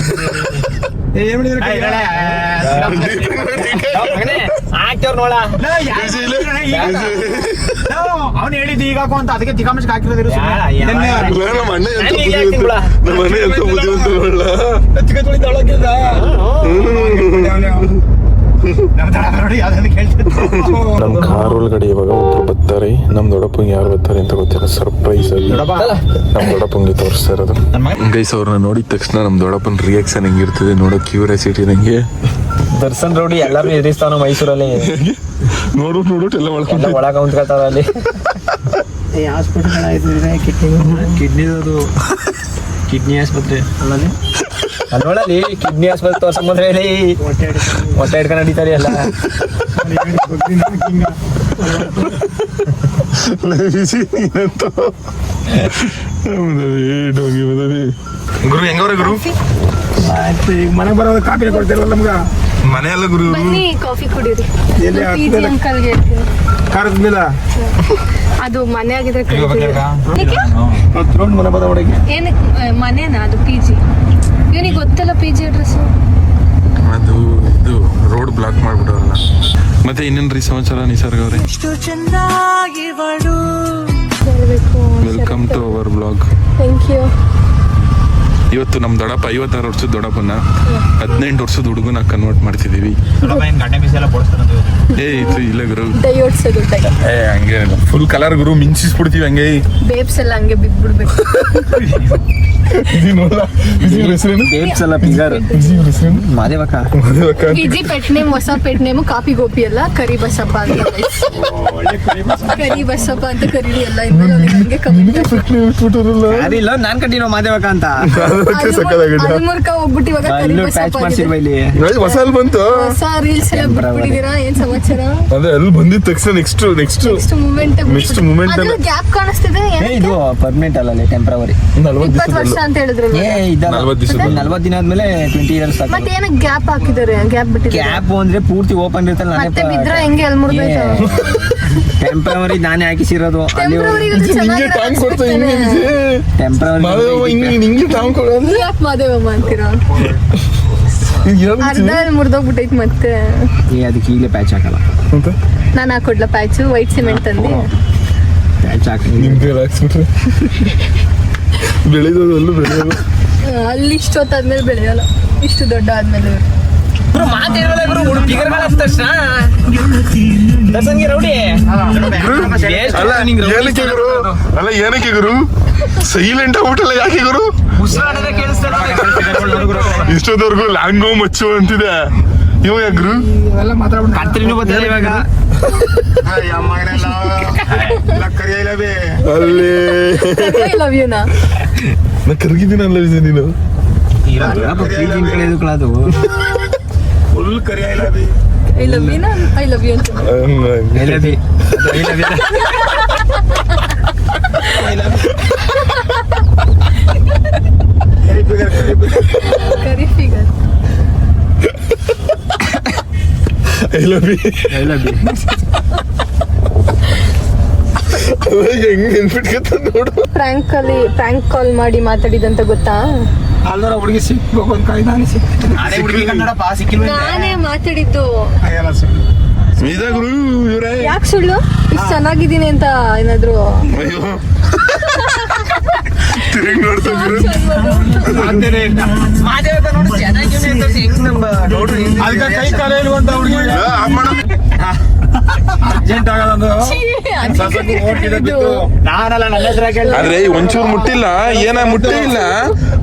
ಆಗ್ತವ್ರ ನೋಡ ಅವ್ನು ಹೇಳಿದ್ದು ಈಗ ಅಂತ ಅದಕ್ಕೆ ತಿಕಾಮಸ್ಗೆ ಹಾಕಿರೋದಿರು ನಮ್ಮ ಅಣ್ಣ ಎಂತ ಬುದ್ಧಿವಂತ ನೋಡಲ್ಲ ನಮ್ ಕಾರ್ ಒಳಗಡೆ ಇವಾಗ ಒಬ್ರು ಬರ್ತಾರೆ ನಮ್ ದೊಡ್ಡಪ್ಪಂಗೆ ಯಾರು ಬರ್ತಾರೆ ಅಂತ ಗೊತ್ತಿಲ್ಲ ಸರ್ಪ್ರೈಸ್ ಆಗಿ ನಮ್ ದೊಡ್ಡಪ್ಪಂಗೆ ತೋರಿಸ್ತಾ ಇರೋದು ಗೈಸ್ ಅವ್ರನ್ನ ನೋಡಿದ ತಕ್ಷಣ ನಮ್ ದೊಡ್ಡಪ್ಪನ ರಿಯಾಕ್ಷನ್ ಹೆಂಗಿರ್ತದೆ ನೋಡೋ ಕ್ಯೂರಿಯಾಸಿಟಿ ನಂಗೆ ದರ್ಶನ್ ರೋಡಿ ಎಲ್ಲರೂ ಎದುರಿಸ್ತಾವ ಮೈಸೂರಲ್ಲಿ ನೋಡ್ಬಿಟ್ಟು ಎಲ್ಲ ಒಳಗ ಕುಂತ್ಕೊತಾರ ಅಲ್ಲಿ ಕಿಡ್ನಿ ಆಸ್ಪತ್ರೆ ಅಲ್ಲೋಳಲ್ಲಿ ಕಿಡ್ನಿ ಆಸ್ಪತ್ರೆ ತೋರ್ಸಂಬಂದ್ರೆ ಹೇಳಿ ಹೊಟ್ಟೆ ಹಿಡ್ಕೊಂಡು ನಡೀತಾರೆ ಎಲ್ಲ ಗುರು ಹೆಂಗವ್ರೆ ಗುರು ಈಗ ಮನೆಗೆ ಬರೋದು ಕಾಪಿ ಕೊಡ್ತಿರಲ್ಲ ನಮ್ಗ ಮನೆಯಲ್ಲ ಗುರು ಬನ್ನಿ ಕಾಫಿ ಕುಡೀರಿ ಎಲ್ಲಿ PG ಅಂಕಲ್ಗೆ ಹೇಳ್ತೀನಿ. ಕಾರದ ಮೇಲೆ ಅದು ಮನೆ ಆಗಿದ್ರೆ ಮನೆ ಬರೋ ಒಳಗೆ ಏನಕ್ಕೆ ಮನೆನಾ ಅದು PG ಇವನಿಗೆ ಗೊತ್ತಲ್ಲ PG ಅಡ್ರೆಸ್ ಅದು ಇದು ರೋಡ್ ಬ್ಲಾಕ್ ಮಾಡ್ಬಿಟ್ಟವ್ರಲ್ಲ ಮತ್ತೆ ಇನ್ನೇನ್ರಿ ಸಮಾಚಾರ ನಿಸರ್ಗ ಅವ್ರೆ ಹೇಳ್ಬೇಕು welcome to our blog thank you ಇವತ್ತು ನಮ್ಮ ದೊಡ್ಡಪ್ಪ 56 ವರ್ಷದ ದೊಡ್ಡಪ್ಪನ 18 ವರ್ಷದ ಹುಡುಗನ ಕನ್ವರ್ಟ್ ಮಾಡ್ತಿದ್ದೀವಿ. ಇಲ್ಲ ಗುರು, ಹಂಗೆ ಫುಲ್ ಕಲರ್ ಗುರು, ಮಿಂಚಿಸ್ಬಿಡ್ತೀವಿ ಹಂಗೆ. ಬೇಬ್ಸ್ ಎಲ್ಲ ಹಂಗೆ ಬಿದ್ಬಿಡ್ಬೇಕು. ವಿಜಿ ಪೆಟ್ ನೇಮ್, ಹೊಸ ಪೆಟ್ ನೇಮ್ ಕಾಪಿ ಗೋಪಿ ಅಲ್ಲ, ಕರಿ ಬಸಪ್ಪ ಅಂತ. ಕರಿ ಬಸಪ್ಪ ಅಂತ ಕರೀರಿ ಎಲ್ಲ. ಹಂಗೆ ನಾನ್ ಕಟ್ಟಿನೋ ಮಾದೇವಕ ಅಂತ ಮೂಲಕ ಹೋಗ್ಬಿಟ್ಟು ಇವಾಗ ಕರಿ ಬಸಪ್ಪ ಹೊಸ ಬಂತು, ಹೊಸ ರೀಲ್ಸ್ ಎಲ್ಲ ಬಿಟ್ಬಿಟ್ಟಿದ್ದೀರಾ. ಏನ್ ಸಮಾಚಾರ? ಅದೇ ಅಲ್ಲಿ ಬಂದಿದ ತಕ್ಷಣ ನೆಕ್ಸ್ಟ್ ಮೂಮೆಂಟ್ ಗ್ಯಾಪ್ ಕಾಣಿಸ್ತಿದೆ. ಇದು ಪರ್ಮನೆಂಟ್ ಅಲ್ಲ, ಟೆಂಪ್ರವರಿ. 20 ವರ್ಷ ಅಂತ ಹೇಳಿದ್ರು. 40 ದಿನ ಆದ್ಮೇಲೆ 20 years. ಮತ್ತೆ ಏನಕ್ಕೆ ಗ್ಯಾಪ್ ಹಾಕಿದ್ದಾರೆ? ಗ್ಯಾಪ್ ಬಿಟ್ಟಿದ್ದಾರೆ. ಗ್ಯಾಪ್ ಅಂದ್ರೆ ಪೂರ್ತಿ ಓಪನ್ ಇರ್ತಲ್ಲ, ಮತ್ತೆ ಬಿದ್ರೆ ಹೆಂಗೆ ಅಲ್ಲಿ ಮುರಿದೋಯ್ತು. ಟೆಂಪ್ರವರಿ ನಾನೇ ಹಾಕಿಸಿರೋದು. ಟೆಂಪ್ರವರಿ ಯಾಕೆ ಮಾದೇವಮ್ಮ ಅಂತೀರಾ? ಅರ್ಧ ಮುರಿದೋಗ್ಬಿಟ್ಟೈತಿ ಮತ್ತೆ. ಅದಕ್ಕೆ ಈಗಲೇ ಪ್ಯಾಚ್ ಹಾಕಲ್ಲ. ನಾನು ಹಾಕೊಡ್ಲ ಪ್ಯಾಚು? ವೈಟ್ ಸಿಮೆಂಟ್ ತಂದು ಪ್ಯಾಚ್ ಹಾಕಿ ಬೆಳೆಯೋದು ಅಲ್ಲಿ ಇಷ್ಟೊತ್ತಾದ್ಮೇಲೆ ಬೆಳೆಯಲ್ಲ, ಇಷ್ಟು ದೊಡ್ಡ ಆದ್ಮೇಲೆ. ಅಲ್ಲ ಏನಕ್ಕೆ ಗುರು ಸೈಲೆಂಟ್ ಆಗ್ಬಿಟ್ಟಲ್ಲ, ಯಾಕೆ ಗುರು ಇಷ್ಟೊತ್ತವರೆಗೂ ಲ್ಯಾಂಗೋ ಮಚ್ಚು ಅಂತಿದೆ. ಇವಾಗ ಗುರು ಕತ್ರಿನೂ ಬರ್ತದೆ ಇವಾಗ. ಅಲ್ಲಿ ಲವ್ ಯುನಾ ನಾ ಕರ್ಗಿದ್ದೀನಿ ಅಲ್ಲ ವಿಜಯ್ ನೀನು. ಅದು ಫುಲ್ ಕರಿ ಐ ಲವ್ ಯುನಾ, ಐ ಲವ್ ಯು ಅಂತ. ಕರಿ ಫಿಗರ್. I love you. ಹೆಂಗ್ ನೆನ್ಪಿಟ್ಕತ್ತ ನೋಡು. ಪ್ರ್ಯಾಂಕ್ ಕಾಲ್ ಮಾಡಿ ಮಾತಾಡಿದಂತ ಗೊತ್ತಾ? ಅಲ್ಲರ ಹುಡುಗಿ ಸಿಕ್ಬೇಕು ಅಂತ ಕಾಯ್ದು ನಾನು ನಾನೇ ಮಾತಾಡಿದ್ದು. ಗುರು ಇವ್ರೆ ಯಾಕೆ ಸುಳ್ಳು? ಇಷ್ಟು ಚೆನ್ನಾಗಿದ್ದೀನಿ ಅಂತ ಏನಾದ್ರು ಅಯ್ಯೋ ತಿರುಗಿ ನೋಡ್ತಾ ಅದಕ್ಕೆ ಕೈ ಕಾಲ ಇಲ್ವಂತ ಹುಡುಗಿ ಅರ್ಜೆಂಟ್ ಆಗಲ್ಲ. ಆದ್ರೆ ಒಂಚೂರು ಮುಟ್ಟಿಲ್ಲ,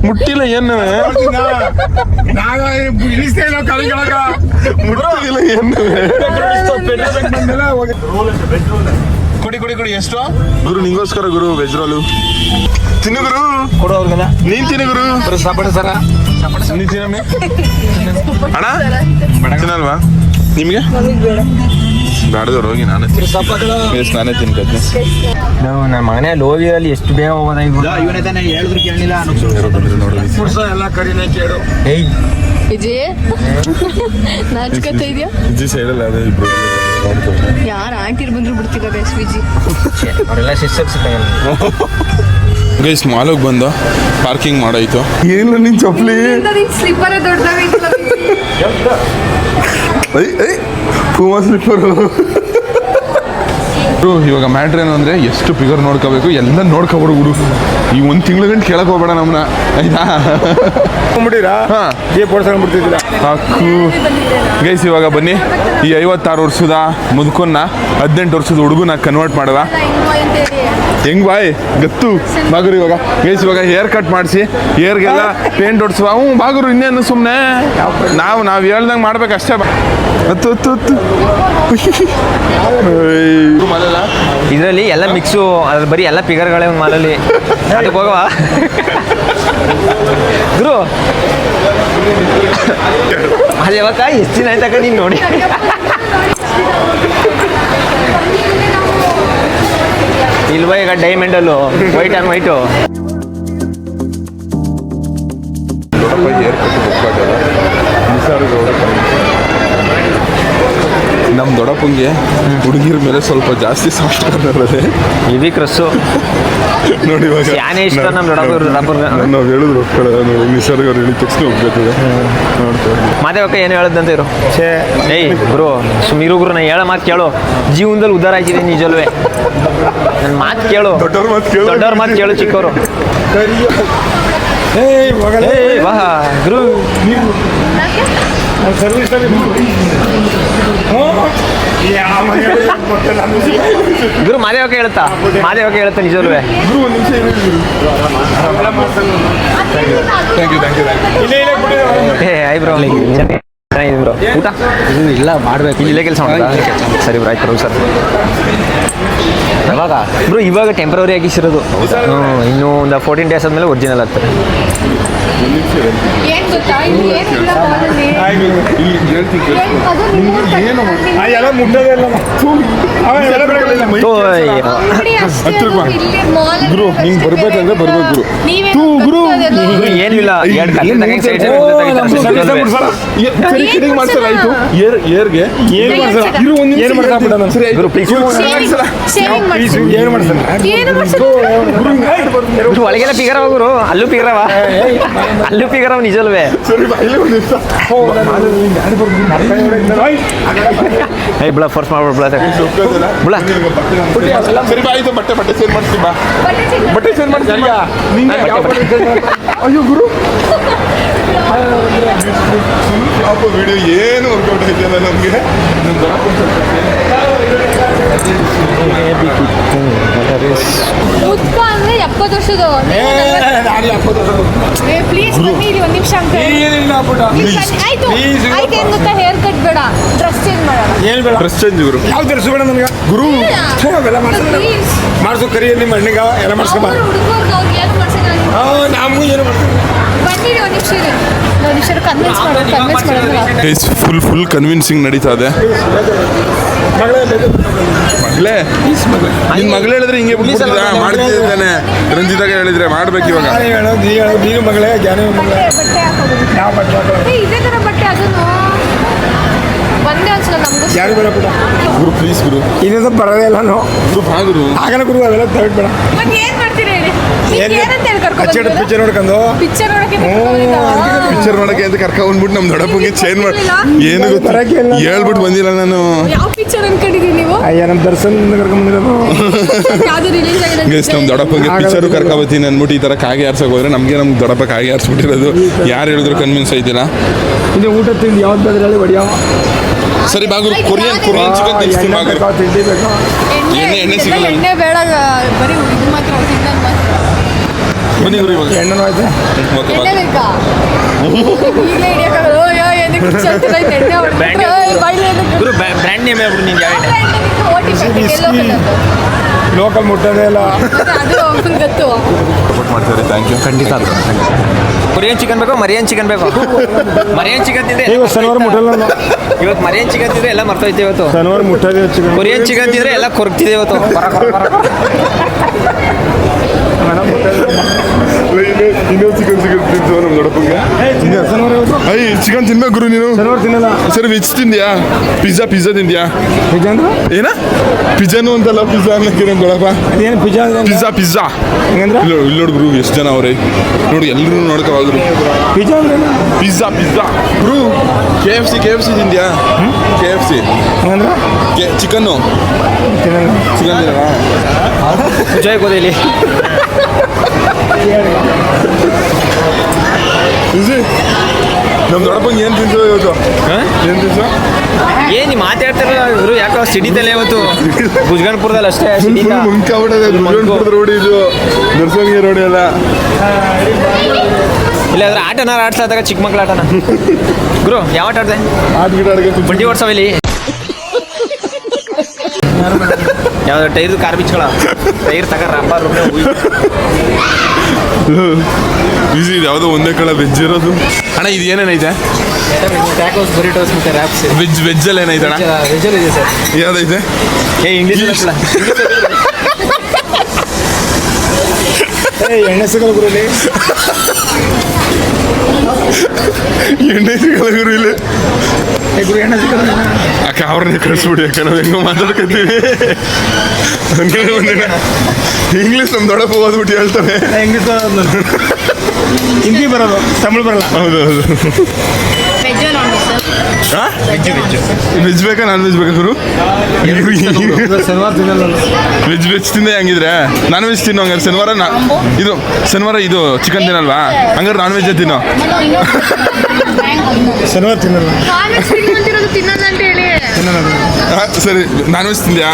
ಮುಟ್ಟಿಲ್ಲ ಏನು ಇಳಿಸ್ತೇ ಇಲ್ಲ ಕಲಿಗಳಾಗ ಮುಟ್ಟಿಲ್ಲ ಏನು. ಕೊಡಿ ಎಷ್ಟು ಗುರು ನಿಂಗೋಸ್ಕರ ಗುರು ವೆಜ್ ರೋಲು ತಿನ್ನು ಗುರು, ಕೊಡೋರ್ಗಲ್ಲ ನೀನ್ ತಿನ್ನು ಗುರು. ಸಪಟ ಸರ ನೀನ್ ತಿನ್ನಮ್ಮೆ ಅಣ್ಣ ತಿನ್ನಲ್ವಾ ನಿಮ್ಗೆ? ಬೇಡದವ್ರು ಹೋಗಿ ನಾನೇ ತಿನ್ಕತ್ತೀನಿ. ನಮ್ಮ ಮನೆಯಲ್ಲಿ ಹೋಗಿರಲ್ಲಿ ಎಷ್ಟು ಬೇಗ ಹೋಗೋದ ಎಲ್ಲ ಕರಿನೇ ಕೇಳು. ವಿಜಯ್ ನಾಚ್ಕತ್ತ ಇದೆಯಾ? ವಿಜಿ ಸೈಡಲ್ಲ ಅದೇ ಇಬ್ರು ಯಾರು ಆಂಟಿರ್ ಬಂದ್ರು ಬಿಡ್ತಿಲ್ಲ ಗೈಸ್. ವಿಜಿ ಅವರೆಲ್ಲ ಸಿಸ್ಟರ್ಸ್ ಗೈಸ್ ಮಾಲೋಗ್ ಬಂದ ಪಾರ್ಕಿಂಗ್ ಮಾಡಾಯ್ತು. ಏನು ನಿನ್ ಚಪ್ಪಲಿ ಸ್ಲಿಪ್ಪರ್ ದೊಡ್ಡದಾಗೈತಲ್ಲ. Puma slipper. ಇವಾಗ ಮ್ಯಾಟ್ರ್ ಏನು ಅಂದರೆ ಎಷ್ಟು ಫಿಗರ್ ನೋಡ್ಕೋಬೇಕು ಎಲ್ಲ ನೋಡ್ಕೊಬಿಡು ಗುರು. ಈ ಒಂದು ತಿಂಗಳ ಗಂಟೆ ಕೇಳಕ್ ಹೋಗ್ಬೇಡ ನಮ್ಮನ್ನ, ಆಯ್ತಾ? ಹಾಕು ಗೈಸ್. ಇವಾಗ ಬನ್ನಿ ಈ 56 ವರ್ಷದ ಮುದುಕನ್ನ 18 ವರ್ಷದ ಹುಡುಗನ ಕನ್ವರ್ಟ್ ಮಾಡುವ. ಹೆಂಗ್ ಬಾಯ್ ಗತ್ತು ಬಾಗುರು. ಇವಾಗ ಗೈಸ್ ಇವಾಗ ಹೇರ್ ಕಟ್ ಮಾಡಿಸಿ ಹೇರ್ಗೆಲ್ಲ ಪೇಂಟ್ ಹೊಡ್ಸುವ. ಬಾಗುರು ಇನ್ನೇನು ಸುಮ್ಮನೆ ನಾವು ಹೇಳ್ದಂಗೆ ಮಾಡ್ಬೇಕಷ್ಟೇ. ಹತ್ತು ಇದರಲ್ಲಿ ಎಲ್ಲ ಮಿಕ್ಸು, ಅದ್ರ ಬರೀ ಎಲ್ಲ ಫಿಗರ್ಗಳೇ ಒಂದು ಮಾಲಲ್ಲಿ. ಅದಕ್ಕೆ ಹೋಗವ ಗುರು. ಅದು ಯಾವಾಗ ಎಷ್ಟು ದಿನ ಆಯ್ತಕ್ಕ ನೀನು ನೋಡಿ. ಇಲ್ವ ಈಗ ಡೈಮಂಡಲ್ಲು ವೈಟ್ ಆನ್ ವೈಟು. ನಮ್ಮ ದೊಡ್ಡಪ್ಪಂಗೆ ಹುಡುಗಿರ ಮೇಲೆ ಸ್ವಲ್ಪ ಜಾಸ್ತಿ ಸಾಫ್ಟ್ ಕಾರ್ನರ್ ಇವಿ ಕ್ರಸ್ಸು ನೋಡಿ. ಇವಾಗ ಯಾನೇ ಇಷ್ಟ ನಮ್ಮ ದೊಡ್ಡಪ್ಪ ನಾವು ಹೇಳಿದ್ರು ನಿಸರ್ಗ ಅವ್ರು ಹೇಳಿದ ತಕ್ಷಣ ಹೋಗ್ಬೇಕು. ಮಾದೇವಕ್ಕ ಏನು ಹೇಳದಂತ ಇರು. ಏಯ್ ಗುರು ಸುಮಿರು ಗುರು, ನಾನು ಹೇಳೋ ಮಾತು ಕೇಳು. ಜೀವನದಲ್ಲಿ ಉದ್ಧಾರ ಆಗಿದೆ ನಿಜಲ್ವೇ. ನನ್ನ ಮಾತು ಕೇಳು, ದೊಡ್ಡವ್ರ ಮಾತು ಕೇಳು, ದೊಡ್ಡವ್ರ ಮಾತು ಕೇಳು, ಚಿಕ್ಕವರು. ವಾ ಗುರು ಸರ್ವಿಸಲ್ಲಿ ಗುರು ಮಾದೇವಕ್ಕೆ ಹೇಳುತ್ತಾ ನಿಜವಲ್ವೇ ಐ ಬ್ರೋ ಬ್ರೋ ಊಟ ಇಲ್ಲ ಮಾಡಬೇಕು ಇಲ್ಲೇ ಕೆಲಸ ಮಾಡೋದಾ ಸರಿ ಬ್ರೋ ಆಯ್ತು ಸರ್ ಯಾವಾಗ ಬ್ರೋ ಇವಾಗ ಟೆಂಪ್ರವರಿ ಆಗಿಸಿರೋದು ಇನ್ನೂ ಒಂದು 14 ಡೇಸ್ ಆದಮೇಲೆ ಒರಿಜಿನಲ್ ಆಗ್ತಾರೆ ಏನ್ ಗೊತ್ತಾ ಇಲ್ಲಿ ಏನಿಲ್ಲ ಮಾಲಲ್ಲಿ ಎಲ್ಲ ಮುಟ್ಟೋದೇ ಇಲ್ಲ ಗುರು ಹಿಂಗೆ ಬರ್ಬೇಕಂದ್ರೆ ಬರ್ಬೇಕು ಗುರು ಏನಿಲ್ಲ ಎರಡು ಕಲ್ಲಿಂದ ಸೈಡ್ ಸರಿ ಮಾಡ್ಸಲ್ಲ ಆಯ್ತು ಏರ್ಗೆ ಏನು ಮಾಡ್ಸಲ್ಲ ಇರು ಒಂದು ಏನು ಮಾಡ್ಸಾಬಿಡ ಸರಿ ಆಯ್ತು ಏನು ಮಾಡ್ಸಲ್ಲ ಒಳಗೆಲ್ಲ ಪಿಗರವ ಗುರು ಅಲ್ಲೂ ಪಿಗರವ ನಿಜಲ್ವೇ ಸರಿ ಇಲ್ಲಿ ಒಂದು ಏಯ್ ಬಿಳ ಫೋರ್ಸ್ ಮಾಡ್ಬಿಡ ಸರಿ ಬಾ ಆಯ್ತು ಬಟ್ಟೆ ಸೇರ್ ಮಾಡ್ತೀವಿ ಬಾ ಬಟ್ಟೆ ಸೇರ್ ಮಾಡ್ತೀವಿ ಅಯ್ಯೋ ಗುರು ವಿಡಿಯೋ ಏನು ವರ್ಕೌಟ್ ಇದೆಯಲ್ಲ ನಮಗೆ ಉತ್ಕ ಅಂದ್ರೆ 70 ವರ್ಷದ ಪ್ಲೀಸ್ ಬನ್ನಿ ಇಲ್ಲಿ ಒಂದು ನಿಮಿಷ ಅಂತ ಆಯ್ತು ಏನ್ ಗೊತ್ತಾ ಹೇರ್ ಕಟ್ ಬೇಡ ಡ್ರೆಸ್ ಚೇಂಜ್ ಮಾಡೋಣ ಏನು ಬೇಡ ಡ್ರೆಸ್ ಚೇಂಜ್ ಗುರು ಯಾವ ಡ್ರೆಸ್ ಬೇಡ ನನಗೆ ಗುರು ಅವೆಲ್ಲ ಮಾಡ್ಸೋ ಕರಿ ನಿಮ್ಮ ಅಣ್ಣಿಗ ಎಲ್ಲ ಮಾಡ್ಸ್ಕೊಂಬ ನಮಗೂ ಏನು ಮಾಡ್ತೀವಿ ಬನ್ನಿ ಒಂದು ನಿಮಿಷ ಕನ್ವಿನ್ಸ್ ಮಾಡೋಣ ಫುಲ್ ಕನ್ವಿನ್ಸಿಂಗ್ ನಡೀತಾ ಇದೆ ಮಗಳೇ ನಿನ್ ಮಗಳು ಹೇಳಿದ್ರೆ ಹಿಂಗೆ ಬಿಡ್ತಿದ್ದ ಮಾಡ್ತಿದ್ದಾನೆ ರಂಜಿತಾಗ ಹೇಳಿದ್ರೆ ಮಾಡ್ಬೇಕು ಇವಾಗ ನೀನು ಮಗಳೇ ಜ್ಞಾನ ಮಗಳೇ ಬಟ್ಟೆ ಹಾಕೋದು ಇದೇ ತರ ಬಟ್ಟೆ ಅದನ್ನು ಒಂದೇ ಅನ್ಸಲ್ಲ ನಮಗೂ ಯಾರು ಬೇಡ ಬಿಡ ಗುರು ಪ್ಲೀಸ್ ಗುರು ಇನ್ನೊಂದು ಬರೋದೇ ಇಲ್ಲ ನಾವು ಗುರು ಬಾ ಗುರು ಆಗಲ್ಲ ಗುರು ಅವೆಲ್ಲ ತಗೊಳ್ ಬೇಡ ಮತ್ತೆ ಏನ್ ಮಾಡ್ತೀರಾ ಹೇಳಿ ಏನಂತ ಹೇಳಿ ಪಿಕ್ಚರ್ ನೋಡ್ಕೊಂಡು ಪಿಕ್ಚರ್ ನೋಡಕ್ಕೆ ಅಂತ ಕರ್ಕೊಂಡ್ಬಿಟ್ಟು ನಮ್ ದೊಡ್ಡಪ್ಪಗೆ ಚೇಂಜ್ ಮಾಡಿ ಏನು ಗೊತ್ತಾ ಹೇಳ್ಬಿಟ್ಟು ಬಂದಿಲ್ಲ ನಾನು ಯಾವ ಪಿಕ್ಚರ್ ಅನ್ಕೊಂಡಿದೀನಿ ನೀವು ಅಯ್ಯ ನಮ್ಮ ದರ್ಶನ್ ಕರ್ಕೊಂಡ್ಬಂದಿರೋದು ಯಾವ್ದು ರಿಲೀಸ್ ಆಗಿದೆ ನಮ್ ದೊಡ್ಡಪ್ಪಗೆ ಪಿಕ್ಚರ್ ಕರ್ಕೊಬತ್ತೀನಿ ಅಂದ್ಬಿಟ್ಟು ಈ ತರ ಕಾಗೆ ಆರ್ಸಕ್ ಹೋದ್ರೆ ನಮ್ ದೊಡ್ಡಪ್ಪ ಕಾಗೆ ಆರ್ಸ್ಬಿಟ್ಟಿರೋದು ಯಾರು ಹೇಳಿದ್ರು ಕನ್ವಿನ್ಸ್ ಆಯ್ತಿಲ್ಲ ಇದು ಊಟ ತಿಂಡಿ ಯಾವ್ದು ಬೇಕಾದ್ರೆ ಹೇಳಿ ಹೊಡಿಯೋ ಸರಿ ಬಾಗುರು ಕೊರಿಯನ್ ಚಿಕನ್ ತಿನ್ಸ್ತೀನಿ ಬಾಗುರು ತಿಂಡಿ ಬೇಕು ಎಣ್ಣೆ ಸಿಗಲ್ಲ ಎಣ್ಣೆ ಬೇಡ ಬರೀ ಇದು ಮಾತ್ರ ತಿನ್ನೋದು ಮಾತ್ರ ಬನ್ನಿ ಗುರು ಇವಾಗ ಎಣ್ಣೆ ಆಯ್ತು ಓಕೆ ಎಣ್ಣೆ ಬೇಕಾ ಈಗಲೇ ಹಿಡಿಯೋಕ್ಕಾಗಲ್ಲ ಏನಕ್ಕೆ ಚಲ್ತಿಲ್ಲ ಎಣ್ಣೆ ಹೊಡೆದ್ರೆ ಬಾಯಿಲೆ ಗುರು ಬ್ರ್ಯಾಂಡ್ ನೇಮ್ ಹೇಳ್ಬಿಡು ನಿಂಗೆ ಯಾವ ಲೋಕಲ್ ಮುಟ್ಟೋದೇ ಇಲ್ಲ ಅದು ಫುಲ್ ಗೊತ್ತು ಸಪೋರ್ಟ್ ಮಾಡ್ತಾರೆ ಥ್ಯಾಂಕ್ ಯು ಖಂಡಿತ ಕೊರಿಯನ್ ಚಿಕನ್ ಬೇಕು ಮರಿಯನ್ ಚಿಕನ್ ಬೇಕು ಮರಿಯನ್ ಚಿಕನ್ ತಿಂದ್ರೆ ಇವತ್ತು ಶನಿವಾರ ಮುಟ್ಟಲ್ಲ ಇವತ್ತು ಮರಿಯನ್ ಚಿಕನ್ ತಿಂದ್ರೆ ಎಲ್ಲ ಮರ್ತೋಯ್ತು ಇವತ್ತು ಶನಿವಾರ ಮುಟ್ಟೋದೇ ಚಿಕನ್ ಕೊರಿಯನ್ ಚಿಕನ್ ತಿಂದ್ರೆ ಎಲ್ಲ ಕೊರಗ್ತಿದೆ ಇವತ್ತು ಇನ್ನೊಂದು ಚಿಕನ್ ತಿಂತು ನಮ್ ದೊಡ್ಡಪ್ಪಗೆ ಐ ಚಿಕನ್ ತಿನ್ಬೇಕು ಗುರು ನೀನು ಶನಿವಾರ ತಿನ್ನಲ್ಲ ಸರಿ ವೆಜ್ ತಿಂದ್ಯಾ ಪಿಜ್ಜಾ ತಿಂದ್ಯಾ ಪಿಜ್ಜಾ ಅಂದ್ರೆ ಏನ ಪಿಜ್ಜಾನು ಅಂತಲ್ಲ ಪಿಜ್ಜಾ ಅನ್ನಕ್ಕೆ ನಮ್ ದೊಡ್ಡಪ್ಪ ಅದೇನು ಪಿಜ್ಜಾ ಅಂದ್ರೆ ಪಿಜ್ಜಾ ಹೆಂಗಂದ್ರೆ ಇಲ್ಲಿ ನೋಡಿ ಗುರು ಎಷ್ಟು ಜನ ಅವ್ರೆ ನೋಡಿ ಎಲ್ಲರೂ ನೋಡ್ಕೋವಾದ್ರು ಪಿಜ್ಜಾ ಅಂದ್ರೆ ಪಿಜ್ಜಾ ಗುರು KFC ತಿಂದ್ಯಾ KFC ಹೆಂಗಂದ್ರೆ ಚಿಕನ್ನು ತಿನ್ನಲ್ಲ ಚಿಕನ್ ತಿನ್ನಲ್ಲ ಜಯ ಕೋದೇಲಿ ನಮ್ ದೊಡ್ಡಪ್ಪಂಗೆ ಏನ್ ತಿಂತು ಇವತ್ತು ಏನ್ ತಿಂತು ಏನು ಮಾತಾಡ್ತಾರ ಇವರು ಯಾಕೋ ಸಿಡಿತಲ್ಲ ಇವತ್ತು ಭುಜಗನ್ಪುರದಲ್ಲಿ ಅಷ್ಟೇ ಮುಂಕಾಬಿಟ್ಟದೆ ರೋಡ್ ಇದು ನರ್ಸಂಗಿ ರೋಡ್ ಎಲ್ಲ ಇಲ್ಲ ಅದ್ರ ಆಟನಾರು ಆಡ್ಸ್ಲಾದಾಗ ಚಿಕ್ಕ ಮಕ್ಳ ಆಟನ ಗುರು ಯಾವ ಆಟ ಆಡ್ದೆ ಆಟ ಗಿಡ ಆಡಕ್ಕೆ ಬಂಡಿ ಓಡ್ಸವಿಲ್ಲಿ ಯಾವ್ದು ಟೈರ್ ಕಾರ್ ಬಿಚ್ಕೊಳ ಟೈರ್ ತಗರ ಬಿಸಿ ಇದು ಯಾವುದೋ ಒಂದೇ ಕಡೆ ವೆಜ್ ಇರೋದು ಅಣ್ಣ ಇದು ಏನೇನೈತೆ ಟ್ಯಾಕೋಸ್ ಬರಿಟೋಸ್ ಮತ್ತೆ ರ್ಯಾಪ್ಸ್ ವೆಜ್ಜಲ್ಲಿ ಏನೈತೆ ಅಣ್ಣ ವೆಜ್ಜಲ್ಲಿ ಇದೆ ಸರ್ ಯಾವ್ದೈತೆ ಇಂಗ್ಲೀಷ್ ಎಣ್ಣೆ ಸಿಗಲ್ಲ ಗುರುಲಿ ಎಣ್ಣೆ ಸಿಗಲ್ಲ ಗುರು ಇಲ್ಲಿ ಗುರು ಎಣ್ಣೆ ಸಿಗಲ್ಲ ಅಕ್ಕ ಅವ್ರನ್ನೇ ಕಳಿಸ್ಬಿಡಿ ಅಕ್ಕ ನಾವು ಹೆಂಗೋ ಮಾತಾಡ್ಕೊತೀವಿ ಇಂಗ್ಲೀಷ್ ನಮ್ಮ ದೊಡ್ಡಪ್ಪ ಓದ್ಬಿಟ್ಟು ಹೇಳ್ತಾನೆ ಇಂಗ್ಲೀಷ್ ಹಿಂದಿ ಬರೋದು ತಮಿಳು ಬರಲ್ಲ ಹೌದು ವೆಜ್ ನಾನ್ ವೆಜ್ ವೆಜ್ ಬೇಕಾ ನಾನ್ ವೆಜ್ ಬೇಕಾ ಗುರು? ಶನಿವಾರ ತಿನ್ನಲ್ಲ. ವೆಜ್ ತಿಂದೆ ಹಂಗಿದ್ರೆ ನಾನ್ ವೆಜ್ ತಿನ್ನೋ ಹಂಗಾರೆ ಶನಿವಾರ ಇದು ಚಿಕನ್ ತಿನ್ನಲ್ವಾ? ಹಂಗಾರೆ ನಾನ್ ವೆಜ್ ತಿನ್ನೋ. ಶನಿವಾರ ತಿನ್ನಲ್ಲ. ತಿನ್ನೋದು ಅಂತ ಹೇಳಿ ಸರಿ ನಾನ್ ವೆಜ್ ತಿಂದ್ಯಾ?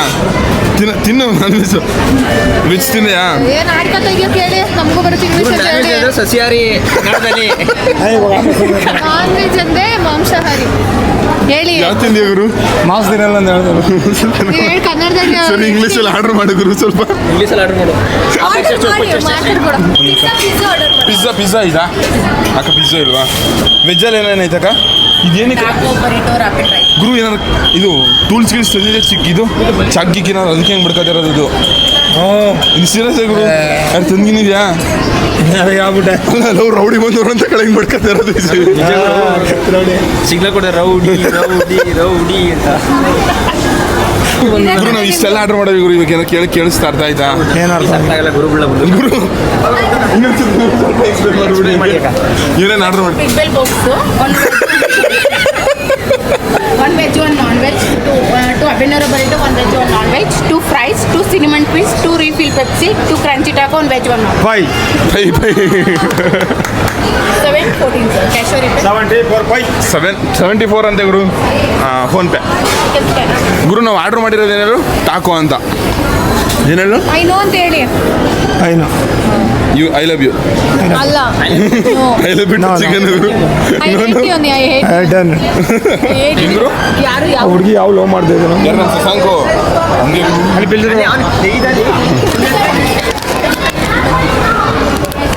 ತಿನ್ನು ನಾನ್ ವೆಜ್ ತಿಂದ್ಯಾ? ಏನ್ ಆಡ್ಕೊತ ಇದೆಯೋ ಕೇಳಿ, ನಮಗೂ ಬರುತ್ತೆ ಇಂಗ್ಲೀಷ್ ಅಂತ ಹೇಳಿ. ಸಸ್ಯಾಹಾರಿ ಕನ್ನಡದಲ್ಲಿ. ನಾನ್ ವೆಜ್ ಅಂದ್ರೆ ಮಾಂಸಾಹಾರಿ ಹೇಳಿ. ಯಾವ ತಿಂದ್ಯಾ ಗುರು? ಮಾಂಸ ತಿನ್ನಲ್ಲ ಅಂತ ಹೇಳಿದ್ರು. ನೀವ್ ಹೇಳಿ ಕನ್ನಡದಲ್ಲಿ ಸರಿ ಇಂಗ್ಲೀಷಲ್ಲಿ ಆರ್ಡರ್ ಮಾಡು ಗುರು ಸ್ವಲ್ಪ. ಇಂಗ್ಲೀಷಲ್ಲಿ ಆರ್ಡರ್ ಮಾಡು. ಪಿಜ್ಜಾ ಇದಾ ಅಕ್ಕ? ಪಿಜ್ಜಾ ಇಲ್ವಾ? ವೆಜ್ಜಲ್ಲಿ ಏನೇನೈತಕ್ಕ? ಇದೇನಕ್ಕೆ ಗುರು? ಏನಾರು ಇದು ಟೂಲ್ಸ್ ಗಿಲ್ಸ್ ತಂದಿದೆ ಚಿಕ್ಕಿದು ಚಾಕಿಕ್ ಏನಾರು ಅದಕ್ಕೆ ಹೆಂಗೆ ಬಿಡ್ಕೊತಿರೋದು ಇದು? ಇದು ಸೀರಿಯಸ್ ಗುರು ಅದು ತಂದಿದ್ಯಾ? ಆಗ್ಬಿಟ್ಟೆ ನಾವು ರೌಡಿ ಬಂದವರು ಅಂತ ಕಡೆ ಹಿಂಗೆ ಬಿಡ್ಕೊತಿರೋದು. ಸಿಗ್ಲ ಕೂಡ ರೌಡಿ ರೌಡಿ ರೌಡಿ ಅಂತ. ಗುರು ನಾವು ಇಷ್ಟೆಲ್ಲ ಆರ್ಡರ್ ಮಾಡೋದು ಗುರು, ಇವಾಗ ಏನೋ ಕೇಳಿಸ್ತಾ ಅರ್ಥ ಆಯ್ತಾ? ಏನಾಗಲ್ಲ ಗುರುಗಳ ಗುರು ಏನೇನು ಆರ್ಡರ್ ಮಾಡಿ? One veg, one non-veg, two habanero burrito, one veg, one non-veg, 2 fries, 2 cinnamon twist, 2 refill Pepsi, 2 crunchy taco, one veg, one non-veg. By 714 sir, cash or refill. 74 ಅಂತೆ ಗುರು. ಫೋನ್ ಪೇ ಗುರು. ನಾವು ಆರ್ಡರ್ ಮಾಡಿರೋದು ಏನೇಳು Taco ಅಂತ. ಏನೇಳು? I know ಅಂತ ಹೇಳಿ. I love you. ಅಲ್ಲ. No. I love you chicken ಗುರು. I hate you only, I hate you. ಗುರು ಯಾರು ಯಾವ ಹುಡುಗಿ ಯಾವ ಲವ್ ಮಾಡ್ತಾ ಇದ್ರು ಯಾರು ನಮ್ಮ ಶಶಾಂಕು ಹಂಗೆ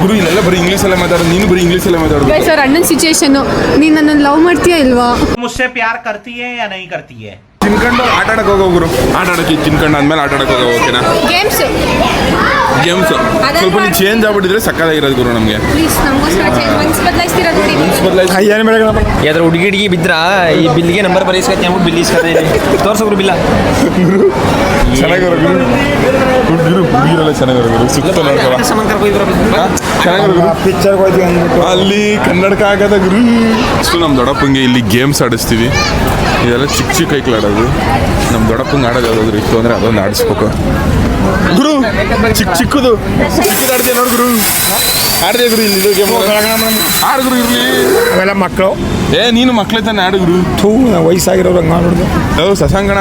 ಗುರು. ಇಲ್ಲೆಲ್ಲ ಬರೀ ಇಂಗ್ಲೀಷಲ್ಲೇ ಮಾತಾಡೋದು, ನೀನು ಬರೀ ಇಂಗ್ಲೀಷಲ್ಲೇ ಮಾತಾಡೋದು. ಸರ್ ಅಣ್ಣನ ಸಿಚುಯೇಷನ್, ನೀನು ನನ್ನನ್ನು ಲವ್ ಮಾಡ್ತೀಯಾ ಇಲ್ವಾ? मुझसे प्यार करती है या नहीं करती है? ತಿನ್ಕೊಂಡು ಆಟ ಆಡಕ್ಕೆ ಹೋಗೋ ಗುರು. ಆಟ ಆಡಕ್ಕೆ ತಿನ್ಕೊಂಡು ಆದ್ಮೇಲೆ ಆಟ ಆಡಕ್ಕೆ ಹೋಗೋ. ಓಕೆನಾ? ಗೇಮ್ಸ್ ಗೇಮ್ಸ್ ಸ್ವಲ್ಪ ನೀವು ಚೇಂಜ್ ಆಗ್ಬಿಟ್ಟಿದ್ರೆ ಸಕ್ಕತ್ತಾಗಿರೋದು ಗುರು ನಮಗೆ. ಪ್ಲೀಸ್ ನಮಗೋಸ್ಕರ ಮನ್ಸು ಬದಲಾಯಿಸ್ತೀರಾ ನೋಡಿ. ಏನು ಬೇಡ ಯಾವ್ದಾರು ಹುಡುಗಿ ಬಿದ್ರ ಈ ಬಿಲ್ಗೆ ನಂಬರ್ ಬರೀಸ್ಕತ್ತಿ ಅಂದ್ಬಿಟ್ಟು ಬಿಲ್ ಇಸ್ಕತ್ತೆ ತೋರ್ಸೋರು ಬಿಲ್ಲ. ಚೆನ್ನಾಗಿರೋ ಗುರು. ಗುರು ಹುಡುಗಿರೆಲ್ಲ ಚೆನ್ನಾಗಿರೋ ಗುರು. ಸುತ್ತ ನೋಡ್ಕೊಳ ಚೆನ್ನಾಗಿರೋ ಗುರು. ಪಿಕ್ಚರ್ಗೆ ಹೋಯ್ತು ಅಂದ್ಬಿಟ್ಟು ಅಲ್ಲಿ ಕನ್ನಡಕ ಆಗದ ಗುರು. ಇಷ್ಟು ನಮ್ಮ ದೊಡ್ಡಪ್ಪಂಗೆ ಇಲ್ಲಿ ಗೇಮ್ಸ್ ಆಡಿಸ್ತೀವಿ. ಇದೆಲ್ಲ ಚಿಕ್ಕ ಚಿಕ್ಕ ಕೈಕ್ಲು ಆಡೋದು. ನಮ್ಮ ದೊಡ್ಡಪ್ಪಂಗೆ ಆಡೋದು ಯಾವ್ದಾದ್ರು ಇತ್ತು ಅಂದರೆ ಅದೊಂದು ಆಡಿಸ್ಬೇಕು ಗುರು. ಚಿಕ್ಕದು ಆಡ್ತೀಯ ನೋಡು ಗುರು. ಆಡ್ದೆ ಗುರು ಇಲ್ಲಿ ಇದು ಗೇಮ್ ಆಡು ಗುರು. ಇರಲಿ ಅವೆಲ್ಲ ಮಕ್ಕಳು. ನೀನು ಮಕ್ಳೇ ತಾನೆ ಆಡು ಗುರು. ಥೂ ವಯಸ್ಸಾಗಿರೋರು ಹಂಗೆ ಮಾಡಿದ್ರು. ಸಸಂಗಣ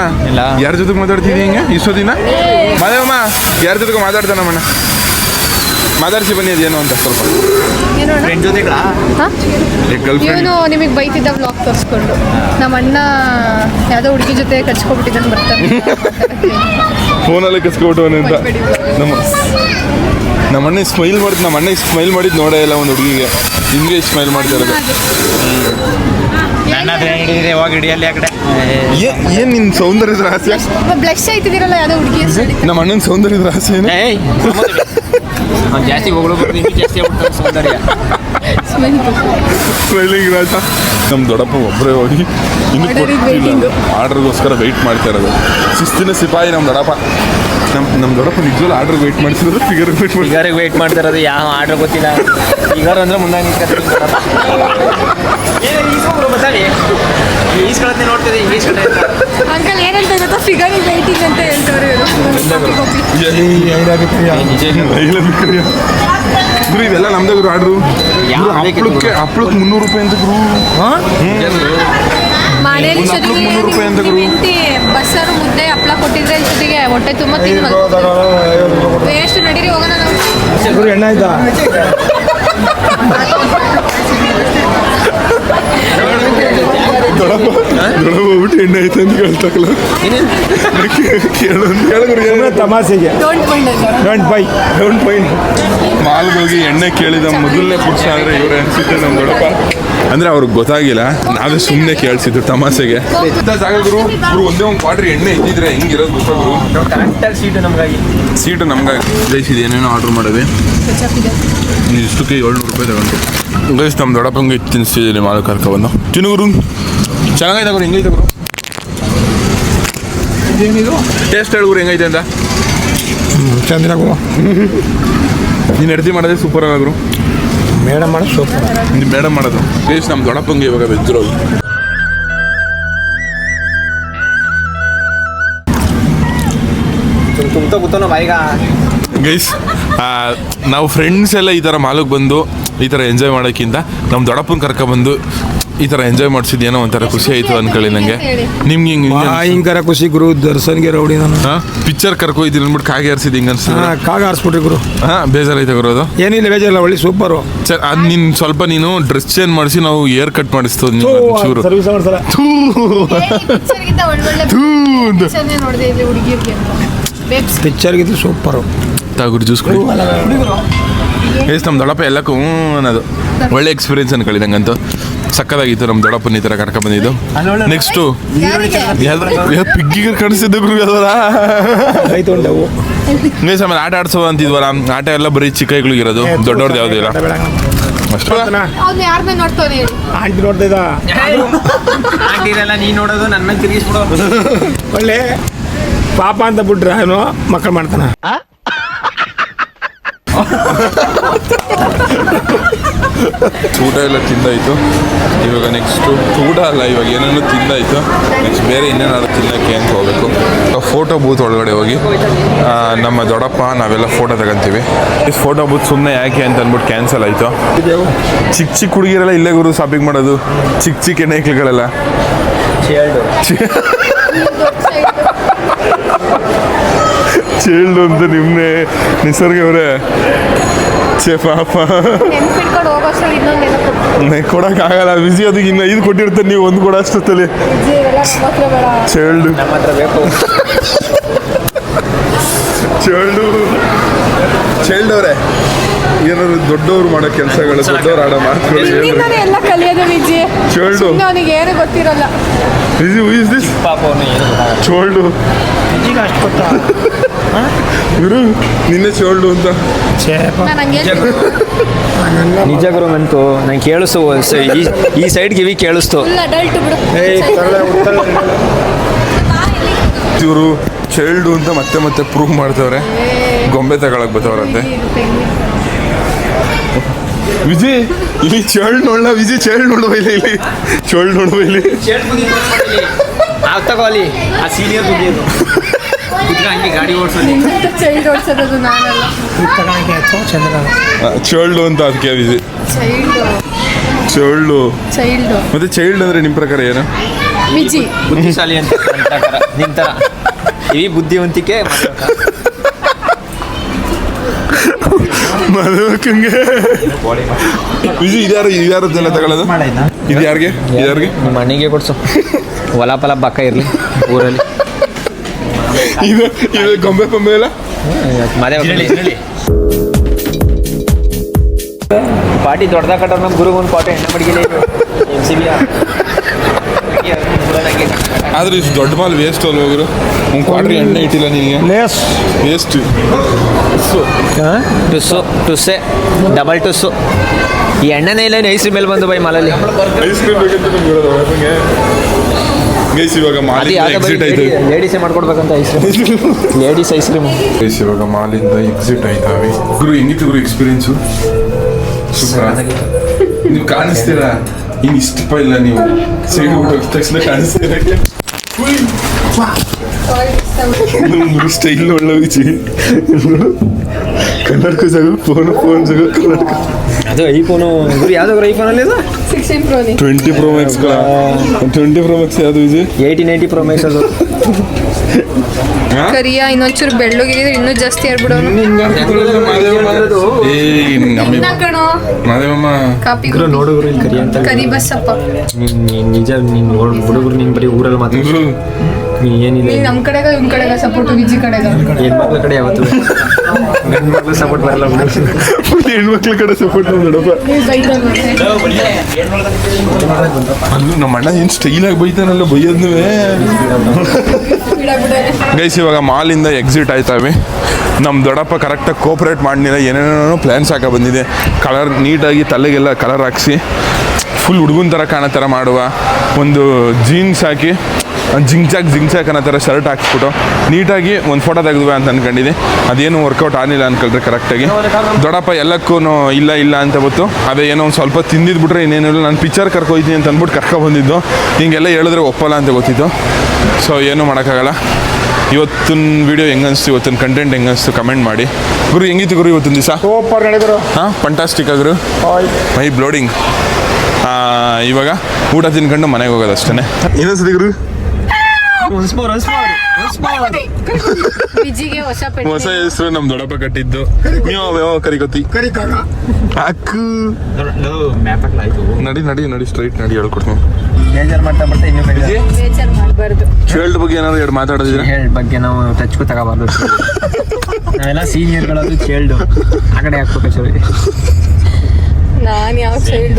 ಯಾರ ಜೊತೆಗೆ ಮಾತಾಡ್ತಿದ್ದಿ ಹಿಂಗೆ ಇಷ್ಟೊತ್ತಿನ? ಮಾದೇವಮ್ಮ ಯಾರ ಜೊತೆಗೆ ಮಾತಾಡ್ತಾನಮ್ಮಣ್ಣ? ಮಾತಾಡ್ಸಿ ಬನ್ನಿ ಅದೇನು ಅಂತ ಸ್ವಲ್ಪ. ಫ್ರೆಂಡ್ ಜೊತೆಗಳ ಇವನು ನಿಮಗೆ ಬೈತಿದ್ದ ವ್ಲಾಗ್ ತೋರಿಸ್ಕೊಂಡು ನಮ್ಮ ಅಣ್ಣ ಯಾವುದೋ ಹುಡುಗಿ ಜೊತೆ ಕಚ್ಕೊಬಿಟ್ಟಿದ್ದಾನೆ ಬರ್ತಾನೆ. ಫೋನಲ್ಲೇ ಕಸ್ಕೊಬಿಟ್ಟವನೆ ಅಂತ. ನಮ್ಮ ಅಣ್ಣ ಸ್ಮೈಲ್ ಮಾಡಿದ್, ನಮ್ಮ ಅಣ್ಣ ಸ್ಮೈಲ್ ಮಾಡಿದ್ದು ನೋಡೇ ಇಲ್ಲ ಒಂದು ಹುಡುಗಿಗೆ. ಹಿಂಗೆ ಸ್ಮೈಲ್ ಮಾಡ್ತಾ ಇರೋದು. ಯಾವಾಗ ಹಿಡಿಯಲ್ಲಿ ಆ ಕಡೆ ಏನು ನಿನ್ನ ಸೌಂದರ್ಯದ ರಹಸ್ಯ? ಬ್ಲಶ್ ಆಯ್ತಿದ್ದೀರಲ್ಲ ಯಾವುದೋ ಹುಡುಗಿ. ನಮ್ಮ ಅಣ್ಣನ ಸೌಂದರ್ಯದ ರಹಸ್ಯ ಏನು? ಜಾಸ್ತಿ ಹೋಗ್ಳು ಜಾಸ್ತಿ ಆಗ್ಬಿಡ್ತಾರೆ ಸೌಂದರ್ಯ. ಸ್ಮೈಲಿಂಗ್ ರಾಜ. ನಮ್ಮ ದೊಡ್ಡಪ್ಪ ಒಬ್ಬರೇ ಹೋಗಿ ಇನ್ನು ಆರ್ಡ್ರಿಗೋಸ್ಕರ ವೆಯ್ಟ್ ಮಾಡ್ತಾ ಇರೋದು. ಶಿಸ್ತಿನ ಸಿಪಾಯಿ ನಮ್ಮ ದೊಡ್ಡಪ್ಪ. ನಮ್ಮ ದೊಡ್ಡಪ್ಪ ನಿಜವಲ್ಲ ಆರ್ಡ್ರಿಗೆ ವೆಯ್ಟ್ ಮಾಡ್ತಿರೋದು ಫಿಗರ್ಗೆ ವೆಯ್ಟ್ ಮಾಡಿ. ಫಿಗರ್ಗೆ ವೆಯ್ಟ್ ಮಾಡ್ತಾ ಇರೋದು. ಯಾವ ಆರ್ಡ್ರ್ ಗೊತ್ತಿಲ್ಲ. ಫಿಗರ್ ಅಂದ್ರೆ ಮುಂದೆ ಈಸ್ಕೊಳತ್ತೆ ನೋಡ್ತಿದ್ದೆ ಇಂಗ್ಲೀಷ್ ಕಡೆ ಅಂಕಲ್ ಏನಂತ ಗೊತ್ತಾ, ಫಿಗರ್ ವೇಟಿಂಗ್ ಅಂತ ಹೇಳ್ತಾರೆ ಗುರು. ಇದೆಲ್ಲ ನಮ್ದೇ ಗುರು ಆರ್ಡ್ರು. ಹಪ್ಳಕ್ಕೆ 300 ರೂಪಾಯಿ ಅಂತ ಗುರು. ಮನೇಲಿ ಒಂದು 300 ರೂಪಾಯಿ ಅಂತ ಗುರು. ಬಸ್ಸಾರು ಮುದ್ದೆ ಹಪ್ಳ ಕೊಟ್ಟಿದ್ರೆ ಜೊತೆಗೆ ಹೊಟ್ಟೆ ತುಂಬ ತಿನ್ಬೇಕು. ವೇಸ್ಟ್ ನಡೀರಿ ಹೋಗೋಣ ನಾವು. ಗುರು ಎಣ್ಣೆ ಆಯ್ತಾ? ದೊಡ್ಡಪ್ಪ ಹೋಗ್ಬಿಟ್ಟು ಎಣ್ಣೆ ಆಯ್ತು ಅಂತ ಕೇಳ್ತಕ್ಕಲ್ಲ. ತಮಾಷೆಗೆ ಡೋಂಟ್ ಬೈ ಮಾಲ್ಗೋಗಿ ಎಣ್ಣೆ ಕೇಳಿದ ಮೊದಲನೇ ಪುರುಷ ಆದರೆ ಇವರೇ ಅನಿಸುತ್ತೆ ನಮ್ಮ ದೊಡ್ಡಪ್ಪ. ಅಂದರೆ ಅವ್ರಿಗೆ ಗೊತ್ತಾಗಿಲ್ಲ, ನಾವೇ ಸುಮ್ಮನೆ ಕೇಳಿಸಿದ್ದು ತಮಾಷೆಗೆ. ಜಾಗ ಗುರು. ಗುರು ಒಂದೇ ಒಂದು ಕ್ವಾಟ್ರಿ ಎಣ್ಣೆ ಇದ್ದಿದ್ರೆ ಹೆಂಗಿರೋದು ಗೊತ್ತಾ ಗುರು? ಸೀಟು ನಮಗಾಗಿ ಜೈಸಿದೆ ಏನೇನೋ ಆರ್ಡ್ರ್ ಮಾಡೋದು. ಇಷ್ಟಕ್ಕೆ 700 ರೂಪಾಯಿ ತಗೊಂಡು ಗೈಸ್ ನಮ್ಮ ದೊಡ್ಡಪ್ಪಂಗೆ ತಿನ್ನಿಸ್ತಿದ್ದೀನಿ ಮಾಲ್ ಕರ್ಕೊಬಂದು. ತಿನ್ನುಗುರು ಚೆನ್ನಾಗೈತೆ ಗುರು. ಹೆಂಗೈತೆ ಗುರು? ಟೇಸ್ಟ್ ಹೇಳುಗುರು ಹೆಂಗೈತೆ ಅಂತ. ಚಂದ್ರ ನೀನು ಎಡ್ತಿ ಮಾಡೋದೇ ಸೂಪರ್ ಆಗುರು. ಮೇಡಮ್ ಮಾಡೋದು ಸೂಪರ್. ಮೇಡಮ್ ಮಾಡೋದು ಗೈಸ್ ನಮ್ಮ ದೊಡ್ಡಪ್ಪಂಗೆ ಇವಾಗ ವೆಜ್ ರೋಲ್. ಕೂತೋನು ಬಾಯಿಗ ಗೈಸ್ ನಾವು ಫ್ರೆಂಡ್ಸ್ ಎಲ್ಲ ಈ ಥರ ಮಾಲಕ್ಕೆ ಬಂದು ಈ ಥರ ಎಂಜಾಯ್ ಮಾಡೋಕ್ಕಿಂತ ನಮ್ಮ ದೊಡ್ಡಪ್ಪನ ಕರ್ಕೊಬಂದು ಈ ಥರ ಎಂಜಾಯ್ ಮಾಡಿಸಿದ್ದು ಏನೋ ಒಂಥರ ಖುಷಿ ಆಯಿತು ಅನ್ಕೊಳ್ಳಿ ನನಗೆ ನಿಮ್ಗೆ ಹಿಂಗಾರ ಖುಷಿ ಗುರು ದರ್ಶನ್ಗೆ ರೌಡಿ ನಾನು ಪಿಕ್ಚರ್ ಕರ್ಕೊಯ್ತೀನಿ ಅಂದ್ಬಿಟ್ಟು ಕಾಗೆ ಹಾರಿಸಿದ್ದು ಹಿಂಗೆ ಅನ್ಸಿದ್ರು ಕಾಗ ಆರಿಸ್ಬಿಟ್ರಿ ಗುರು. ಬೇಜಾರೈತೆ ಗುರೋದು. ಏನಿಲ್ಲ ಬೇಜಾರಿಲ್ಲ, ಒಳ್ಳೆ ಸೂಪರು. ಸರ್ ಅದು ನೀನು ಸ್ವಲ್ಪ ನೀನು ಡ್ರೆಸ್ ಚೇಂಜ್ ಮಾಡಿಸಿ ನಾವು ಏರ್ ಕಟ್ ಮಾಡಿಸ್ತು ಚೂರು ಸರ್ವಿಸ್ ಮಾಡ್ತಾರ. ಪಿಕ್ಚರ್ಗಿದ್ದು ಸೂಪರು. ತಾಗುರು ಜ್ಯೂಸ್ ಕೊಡಿ ಎಸ್. ನಮ್ಮ ದೊಡ್ಡಪ್ಪ ಎಲ್ಲಕ್ಕೂ ಅನ್ನೋದು ಒಳ್ಳೆ ಎಕ್ಸ್ಪೀರಿಯನ್ಸ್ ಅನ್ಕೊಳ್ಳಿ ನಂಗಂತೂ ಸಕ್ಕದಾಗಿತ್ತು. ನಮ್ಮ ದೊಡ್ಡಪ್ಪನ ಈ ಥರ ಕರ್ಕೊಂಡು ಬಂದಿದ್ದು. ನೆಕ್ಸ್ಟು ಪಿಗ್ಗಿಗೆ ಕಾಣಿಸ್ತಿದ್ದೆ ಗುರು ಯಾವ್ದಾರ ಆಯ್ತು ಉಂಟವು ಗೈಸ್. ಆಮೇಲೆ ಆಟ ಆಡ್ಸೋ ಅಂತಿದ್ವಲ್ಲ, ಆಟ ಎಲ್ಲ ಬರೀ ಚಿಕ್ಕಗಳಿಗೆ ಇರೋದು, ದೊಡ್ಡವ್ರದ್ದು ಯಾವುದೂ ಇಲ್ಲ ಅಷ್ಟೇ. ಆಂಟಿ ನೋಡ್ತಾ ಇದ್ದ ಆಂಟಿರೆಲ್ಲ ನೀ ನೋಡೋದು ನನ್ನ ಮೇಲೆ ತಿರುಗಿಸ್ಬಿಡೋದು. ಒಳ್ಳೆ ಪಾಪ ಅಂತ ಬಿಟ್ರೆ ಅವನು ಮಕ್ಕಳು ಮಾಡ್ತಾನ. ಊಟ ಎಲ್ಲ ತಿಂದಾಯಿತು. ಇವಾಗ ನೆಕ್ಸ್ಟು ಊಟ ಅಲ್ಲ, ಇವಾಗ ಏನೇನೋ ತಿಂದಾಯಿತು. ನೆಕ್ಸ್ಟ್ ಬೇರೆ ಇನ್ನೇನಾದ್ರು ತಿನ್ನೋಕ್ಕೆ ಅಂತ ಹೋಗ್ಬೇಕು. ಫೋಟೋ ಬೂತ್ ಒಳಗಡೆ ಹೋಗಿ ನಮ್ಮ ದೊಡ್ಡಪ್ಪ ನಾವೆಲ್ಲ ಫೋಟೋ ತಗೊಂತೀವಿ. ಇಷ್ಟು ಫೋಟೋ ಬೂತ್ ಸುಮ್ಮನೆ ಯಾಕೆ ಅಂತ ಅಂದ್ಬಿಟ್ಟು ಕ್ಯಾನ್ಸಲ್ ಆಯಿತು. ಚಿಕ್ಕ ಚಿಕ್ಕ ಹುಡುಗಿರೆಲ್ಲ ಇಲ್ಲೇ ಗುರು ಶಾಪಿಂಗ್ ಮಾಡೋದು, ಚಿಕ್ಕ ಚಿಕ್ಕ ಹೆಣ್ಣೈಕ್ಳುಗಳೆಲ್ಲ. ಚೇಳ್ದು ಅಂತ ನಿಮ್ಮನೆ ನಿಸರ್ಗ ಅವರೇ ಛೇ ಪಾಪ ಕೊಡೋಕ್ಕಾಗಲ್ಲ. ಬಿಸಿ ಅದಕ್ಕೆ ಇನ್ನು 5 ಕೊಟ್ಟಿರ್ತಾರೆ, ನೀವು 1 ಕೊಡೋ ಅಷ್ಟೊತ್ತಲ್ಲಿ. ಚೇಳ್ದು ಚೇಳ್ದವ್ರೆ ಏನಾದ್ರು ದೊಡ್ಡವ್ರು ಮಾಡೋ ಕೆಲಸಗಳು, ದೊಡ್ಡವ್ರು ಆಡೋ ಮಾತುಗಳು ಎಲ್ಲ ಕಲಿಯೋದು ವಿಜಿ. ಚೇಳ್ದು ಅವನಿಗೆ ಏನು ಗೊತ್ತಿರಲ್ಲ. ಬಿಸಿ ಹೂ ಇಸ್ ದಿಸ್ ಚೋಲ್ಡು ಗುರು ನಿನ್ನೆ ಚೋಲ್ಡು ಅಂತ ನಿಜ ಗುರು ನಂತು ನಂಗೆ ಕೇಳಿಸ್ತು. ಈ ಸೈಡ್ ಕಿವಿ ಕೇಳಿಸ್ತು. ಇವರು ಚೈಲ್ಡು ಅಂತ ಮತ್ತೆ ಮತ್ತೆ ಪ್ರೂವ್ ಮಾಡ್ತವ್ರೆ. ಗೊಂಬೆ ತಗೊಳಕ್ ಬರ್ತವ್ರಂತೆ. ವಿಜಯ್ ಇಲ್ಲಿ ಚೇಳ್ ನೋಡ್ಲ, ವಿಜಯ್ ಚೇಳ್ ನೋಡುವ ಇಲ್ಲಿ, ಇಲ್ಲಿ ಚೋಳ್ ನೋಡುವ ಇಲ್ಲಿ. ತಗೋಲಿ ಆ ಸೀನಿಯರ್ ದುಡಿಯೋದು ಹಂಗೆ ಗಾಡಿ ಓಡಿಸೋದು. ಚೋಳ್ಳು ಅಂತ ಅದಕ್ಕೆ ವಿಜಯ್ ಚೋಳ್ಳು. ಮತ್ತೆ ಚೈಲ್ಡ್ ಅಂದ್ರೆ ನಿಮ್ ಪ್ರಕಾರ ಏನು? ವಿಜಿ ಬುದ್ಧಿಶಾಲಿ ಅಂತ ನಿಮ್ ತರ ಈ ಬುದ್ಧಿವಂತಿಕೆ ಮದುವಕ್ಕಂಗೆ ವಿಜಯ್ ಇದ್ಯಾರದ್ದೆಲ್ಲ ತಗೊಳ್ಳೋದು? ಇದು ಯಾರಿಗೆ ನಿಮ್ಮ ಅಣ್ಣಿಗೆ ಕೊಡ್ಸು. ಹೊಲ ಫಲ ಬಕ್ಕ ಇರಲಿ ಊರಲ್ಲಿ. ಇದು ಗೊಂಬೆ ಎಲ್ಲ ಪಾರ್ಟಿ ದೊಡ್ಡದಾಗ ಕಟ್ಟ ನಮ್ಮ ಗುರುಗೆ ಒಂದು ಪಾಟಿ ಎಣ್ಣೆ ಮಡಿಗೆಲೆ ಆದ್ರೆ ಇಷ್ಟು ದೊಡ್ಡ ಮಾಲ್ ವೇಸ್ಟ್ ಅಲ್ಲ ಹೋಗ್ರು. ಒಂದು ಕ್ವಾರ್ಟರ್ ಎಣ್ಣೆ ಇಟ್ಟಿಲ್ಲ ನಿನಗೆ, ವೇಸ್ಟ್. ಟುಸ್ಸೆ ಡಬಲ್ ಟುಸ್ಸು. ಈ ಎಣ್ಣೆನೇ ಇಲ್ಲ, ಐಸ್ ಕ್ರೀಮ್ ಮೇಲೆ ಬಂದು ಬೈ ಮಾಲಲ್ಲಿ ಐಸ್ ಕ್ರೀಮ್ ಬೇಕಂತ ನಮ್ಗೆ. ಗೈಸ್ ಇವಾಗ ಮಾಲಿಂದ ಎಕ್ಸಿಟ್ ಆಯ್ತು. ಲೇಡೀಸೇ ಮಾಡ್ಕೊಡ್ಬೇಕಂತ ice cream, ladies ice cream. Guys ಇವಾಗ ಮಾಲಿಂದ ಎಕ್ಸಿಟ್ ಆಯ್ತಾವೆ. ಗುರು ಹೆಂಗಿತ್ತು ಗುರು ಎಕ್ಸ್ಪೀರಿಯನ್ಸು? ಸೂಪರ್. ನೀವು ಕಾಣಿಸ್ತೀರಾ ಇನ್ನು ಇಷ್ಟಪ್ಪ ಇಲ್ಲ, ನೀವು ಸೈಡ್ ಹೋಗಿದ ತಕ್ಷಣ ಕಾಣಿಸ್ತೀರ. ಸ್ಟೈಲ್ ಒಳ್ಳೆ ವಿಚಿ ಕನ್ನಡಕ ಜಗ ಫೋನ್ ಜಗ ಕನ್ನಡಕ. ಅದು ಐಫೋನು ಗುರು ಯಾವ್ದಾದ್ರು ಐಫೋನಲ್ಲಿ ಅದು 20 Pro Max 20 Pro Max ಯಾವುದು ವಿಜಿ? 1880 Pro Max ಅದು. ಕರಿಯ ಇನ್ನೊಂಚೂರು ಬೆಳ್ಳಗಿದ್ರೆ ಇನ್ನೂ ಜಾಸ್ತಿ ಆಡ್ಬಿಡೋನು. ಮಾದೇವಮ್ಮ ಕಾಪಿ ನೋಡುಗ್ರು ಇಲ್ಲಿ ಕರಿ ಅಂತ ಕರಿ ಬಸ್ಸಪ್ಪ. ನಿಜ ನೀನು ನೋಡು ಹುಡುಗರು ನೀನು ಬರೀ ಊರಲ್ಲಿ ಮಾತಾಡ್ರು. ನೀನು ಏನಿಲ್ಲ ನಮ್ಮ ಕಡೆಗ ಇವ್ನ ಕಡೆಗ ಸಪೋರ್ಟ್, ವಿಜಿ ಕಡೆಗ. ಹೆಣ್ಮಕ್ಳ ಕಡೆ ಯಾವತ್ತು ಗಂಡು ಮಕ್ಳು ಸಪೋರ್ಟ್ ಬರಲ್ಲ. ಹೆಣ್ಮಕ್ಳ ಕಡೆ ಸಪೋರ್ಟ್ ನೋಡಪ್ಪ. ಅಲ್ಲೂ ನಮ್ಮ ಅಣ್ಣ ಏನು ಸ್ಟೈಲಾಗಿ ಬೈತಾನಲ್ಲ, ಬೈಯೋದ್ನೂ. ಗೈಸ್ ಇವಾಗ ಮಾಲಿಂದ ಎಕ್ಸಿಟ್ ಆಯ್ತಾವೆ. ನಮ್ಮ ದೊಡ್ಡಪ್ಪ ಕರೆಕ್ಟಾಗಿ ಕೋಪ್ರೇಟ್ ಮಾಡಿಲ್ಲ, ಏನೇನೋ ಪ್ಲ್ಯಾನ್ಸ್ ಹಾಕ ಬಂದಿದೆ. ಕಲರ್ ನೀಟಾಗಿ ತಲೆಗೆಲ್ಲ ಕಲರ್ ಹಾಕ್ಸಿ ಫುಲ್ ಹುಡುಗನ ಥರ ಕಾಣೋ ಥರ ಮಾಡುವ. ಒಂದು ಜೀನ್ಸ್ ಹಾಕಿ ಜಿಂಗ್ಚಾಕ್ ಅನ್ನೋ ಥರ ಶರ್ಟ್ ಹಾಕ್ಸ್ಬಿಟ್ಟು ನೀಟಾಗಿ ಒಂದು ಫೋಟೋ ತೆಗೆದುವೆ ಅಂತ ಅಂದ್ಕೊಂಡಿದ್ದೆ. ಅದೇನು ವರ್ಕೌಟ್ ಆಗಲಿಲ್ಲ ಅನ್ಕೊಳ್ರಿ ಕರೆಕ್ಟಾಗಿ. ದೊಡ್ಡಪ್ಪ ಎಲ್ಲಕ್ಕೂ ಇಲ್ಲ ಅಂತ ಗೊತ್ತು. ಅದೇ ಏನೋ ಒಂದು ಸ್ವಲ್ಪ ತಿಂದಿದ್ಬಿಟ್ರೆ ಇನ್ನೇನಿಲ್ಲ. ನಾನು ಪಿಕ್ಚರ್ ಕರ್ಕೊಯ್ತೀನಿ ಅಂತ ಅಂದ್ಬಿಟ್ಟು ಕರ್ಕೊಬಂದಿದ್ದು. ಹಿಂಗೆಲ್ಲ ಹೇಳಿದ್ರೆ ಒಪ್ಪಲ್ಲ ಅಂತ ಗೊತ್ತಿತ್ತು. ಸೊ ಏನೂ ಮಾಡೋಕ್ಕಾಗಲ್ಲ. ಇವತ್ತಿನ ವಿಡಿಯೋ ಹೆಂಗನ್ಸ್ತು, ಇವತ್ತಿನ ಕಂಟೆಂಟ್ ಹೆಂಗನ್ಸ್ತು ಕಮೆಂಟ್ ಮಾಡಿ. ಗುರು ಹೆಂಗಿತ್ತು ಗುರು ಇವತ್ತಿನ ದಿವಸ? ಸೂಪರ್ ನಡೆದ್ರು. ಹಾಂ ಫಂಟಾಸ್ಟಿಕ್ ಗುರು, ಮೈ ಬ್ಲೋಡಿಂಗ್. ಇವಾಗ ಊಟ ತಿನ್ಕೊಂಡು ಮನೆಗೆ ಹೋಗೋದು ಅಷ್ಟೇ. ಇನ್ನೊಂದ್ಸತಿ ಗುರು ವಿಜಿಗೆ ಹೊಸ ಪೆಟ್ಟು. ಹೊಸ ಹೆಸರು ನಮ್ಮ ದೊಡ್ಡಪ್ಪ ಕಟ್ಟಿದ್ದು. ನೀವು ಯಾವ ಕರಿಗೊತ್ತಿ ಅಕ್ಕು ನಡಿ ನಡಿ ನಡಿ ಸ್ಟ್ರೈಟ್ ನಡಿ ಹೇಳ್ಕೊಡ್ತೀನಿ. ಬೇಜಾರು ಮಾಡ್ತಾ ಬರ್ತಾ ಇನ್ನೂ ಬೇಜಾರು ಮಾಡಬಾರ್ದು. ಚೈಲ್ಡ್ ಬಗ್ಗೆ ಏನಾದ್ರು ಎರಡು ಮಾತಾಡೋದಿದ್ರೆ ಚೇಲ್ಡ್ ಬಗ್ಗೆ ನಾವು ಟಚ್ಕು ತಗೋಬಾರ್ದು. ನಾವೆಲ್ಲ ಸೀನಿಯರ್ಗಳದು ಚೇಲ್ಡು ಆ ಕಡೆ ಹಾಕ್ಬೇಕು ಸರಿ. ನಾನು ಯಾವ ಚೈಲ್ಡ್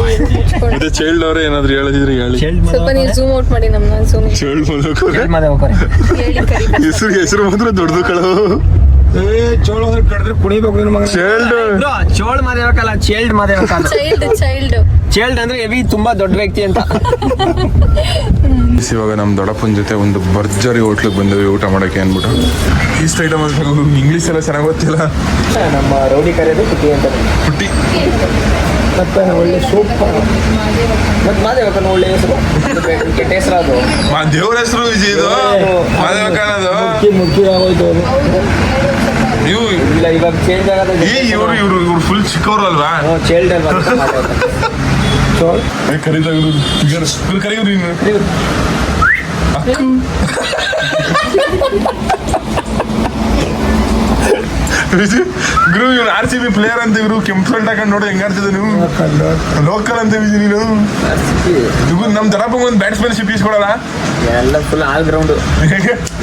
ಮತ್ತೆ ಚೈಲ್ಡ್ ಅವರೇ ಏನಾದ್ರು ಹೇಳೋದಿದ್ರೆ ಹೇಳಿ. ಸ್ವಲ್ಪ ನೀವು ಝೂಮ್ ಔಟ್ ಮಾಡಿ ನಮ್ಮನ್ನ ಝೂಮ್ ಹೇಳಿ ಕರಿ. ಹೆಸರು ಮಾತ್ರ ದೊಡ್ಡದು ಕಳು. ಚೋಳ ಅಂದ್ರೆ ಕಡಿದ್ರೆ ಕುಣಿಬೇಕು ನಿನ್ನ ಮಗ. ಚೈಲ್ಡ್ ಚೋಳ್ ಮಾದೇವಕ್ಕಲ್ಲ, ಚೇಲ್ಡ್ ಮಾದೇವಕ್ಕಲ್ಲ. ಚೇಲ್ಡ್ ಅಂದ್ರೆ ಹೆವಿ ತುಂಬಾ ದೊಡ್ಡ ವ್ಯಕ್ತಿ ಅಂತ. ಇವಾಗ ನಮ್ಮ ದೊಡ್ಡಪ್ಪನ ಜೊತೆ ಒಂದು ಭರ್ಜರಿ ಹೋಟ್ಲಿಗೆ ಬಂದಿವಿ ಊಟ ಮಾಡೋಕ್ಕೆ ಅಂದ್ಬಿಟ್ಟು. ಈಸ್ಟ್ ಐಟಮ್ ಅಂತ ಇಂಗ್ಲೀಷ್ ಎಲ್ಲ ಚೆನ್ನಾಗಿ ಗೊತ್ತಿಲ್ಲ. ನಮ್ಮ ರೌಡಿ ಕರೆಯೋದು ಪುಟ್ಟಿ ಅಂತ. ಪುಟ್ಟಿ ಮತ್ತೆ ಒಳ್ಳೆ ಸೂಪ್. ಮತ್ತೆ ಮಾದೇವಕ್ಕನ ಒಳ್ಳೆ ಹೆಸರು, ಕೆಟ್ಟ ಹೆಸರು ಅದು. ದೇವ್ರ ಹೆಸರು ವಿಜಯ್ ಇದು ಮಾದೇವಕ್ಕ ಅನ್ನೋದು. ಮುಖ್ಯ ಆಗೋಯ್ತು ಅದು. ಇವು ಇಲ್ಲ ಇವಾಗ ಚೇಂಜ್ ಆಗೋದು. ಇವರು ಇವರು ಇವ್ರು ಫುಲ್ ಚಿಕ್ಕವರು ಅಲ್ವಾ? ಚೇಲ್ಡ್ ಅಲ್ವಾ? ಚೋಳ ಕರೀತಾಗ ಕರೀವ್ರಿ ಗುರು ಇವ್ರು RCB ಪ್ಲೇಯರ್ ಅಂತ. ಇವರು ಕೆಂಪು ಶರ್ಟ್ ಹಾಕೊಂಡು ನೋಡಿ ಹೆಂಗ ಆಡ್ತಿದ್ದೆ ನೀವು. ಲೋಕಲ್ ಅಂತ ವಿಜಿ ನೀನು. ಇವ್ರು ನಮ್ಮ ದಡಪ್ಪಂಗೆ ಒಂದು ಬ್ಯಾಟ್ಸ್ಮನ್ಶಿಪ್ ಈಸ್ಕೊಡಲ್ಲ. ಎಲ್ಲ ಫುಲ್ ಆಲ್ ಗ್ರೌಂಡ್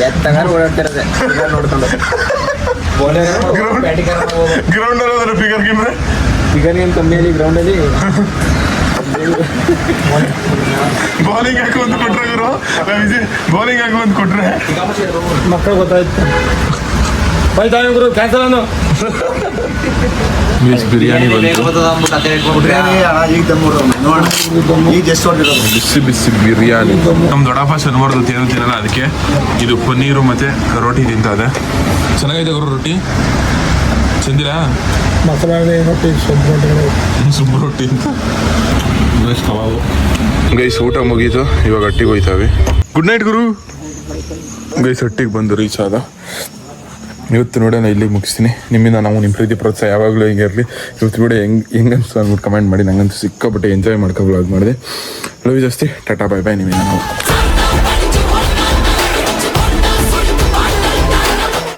ಎತ್ತಾಗ ಓಡಾಡ್ತಿರೋದೆ ನೋಡ್ಕೊಂಡು. ಗ್ರೌಂಡ್ ಅಲ್ಲಿ ಫಿಗರ್ ಗಿಮ್ರೆ ಫಿಗರ್ ಏನು ಕಮ್ಮಿಯಲ್ಲಿ ಗ್ರೌಂಡಲ್ಲಿ ಬೌಲಿಂಗ್ ಹಾಕಿ ಒಂದು ಕೊಟ್ರೆ ಗುರು ವಿಜಯ್. ಬೌಲಿಂಗ್ ಹಾಕಿ ಒಂದು ಕೊಟ್ರೆ ಮಕ್ಕಳು ಗೊತ್ತಾಯ್ತು. ಬೈತಾ ಗುರು ಕ್ಯಾನ್ಸಲ್ ಅನ್ನು. ಬಿರಿಯಾನಿ ಬಿಸಿ ಬಿಸಿ ಬಿರಿಯಾನಿ. ನಮ್ಮ ದೊಡ್ಡಪ್ಪ ಶನಿವಾರದ ಏನು ತಿನ್ನಲ್ಲ, ಅದಕ್ಕೆ ಇದು ಪನ್ನೀರು ಮತ್ತೆ ರೋಟಿ ತಿಂತದೆ. ಚೆನ್ನಾಗೈತೆ ಗುರು ರೋಟಿ. ಚಂದಿರಾ ಮಸಾಲೆ ರೊಟ್ಟಿ ಸುಬ್ಬ ರೊಟ್ಟಿ ಕಬಾಬು. ಗೈಸ್ ಊಟ ಮುಗೀತು, ಇವಾಗ ಹಟ್ಟಿಗೆ ಹೋಯ್ತಾವೆ. ಗುಡ್ ನೈಟ್ ಗುರು. ಗೈಸ್ ಹಟ್ಟಿಗೆ ಬಂದು ರೀಚ್ ಆದ. ಇವತ್ತು ನೋಡಿ ನಾನು ಇಲ್ಲಿಗೆ ಮುಗಿಸ್ತೀನಿ. ನಿಮ್ಮಿಂದ ನಾವು ನಿಮ್ಮ ಪ್ರೀತಿ ಪ್ರೋತ್ಸಾಹ ಯಾವಾಗಲೂ ಹಿಂಗೆ ಇರಲಿ. ಇವತ್ತು ವಿಡಿಯೋ ಹೆಂಗನ್ಸ್ತು ಅಂದ್ಬಿಟ್ಟು ಕಮೆಂಟ್ ಮಾಡಿ. ನಂಗಂತೂ ಸಿಕ್ಕಾಪಟ್ಟೆ ಎಂಜಾಯ್ ಮಾಡ್ಕೊ ವ್ಲಾಗ್ ಮಾಡಿದೆ. ಲವ್ ಯು ಜಾಸ್ತಿ. ಟಾಟಾ ಬಾಯ್ ಬಾಯ್. ನಿಮ್ಮಿಂದ ನಾವು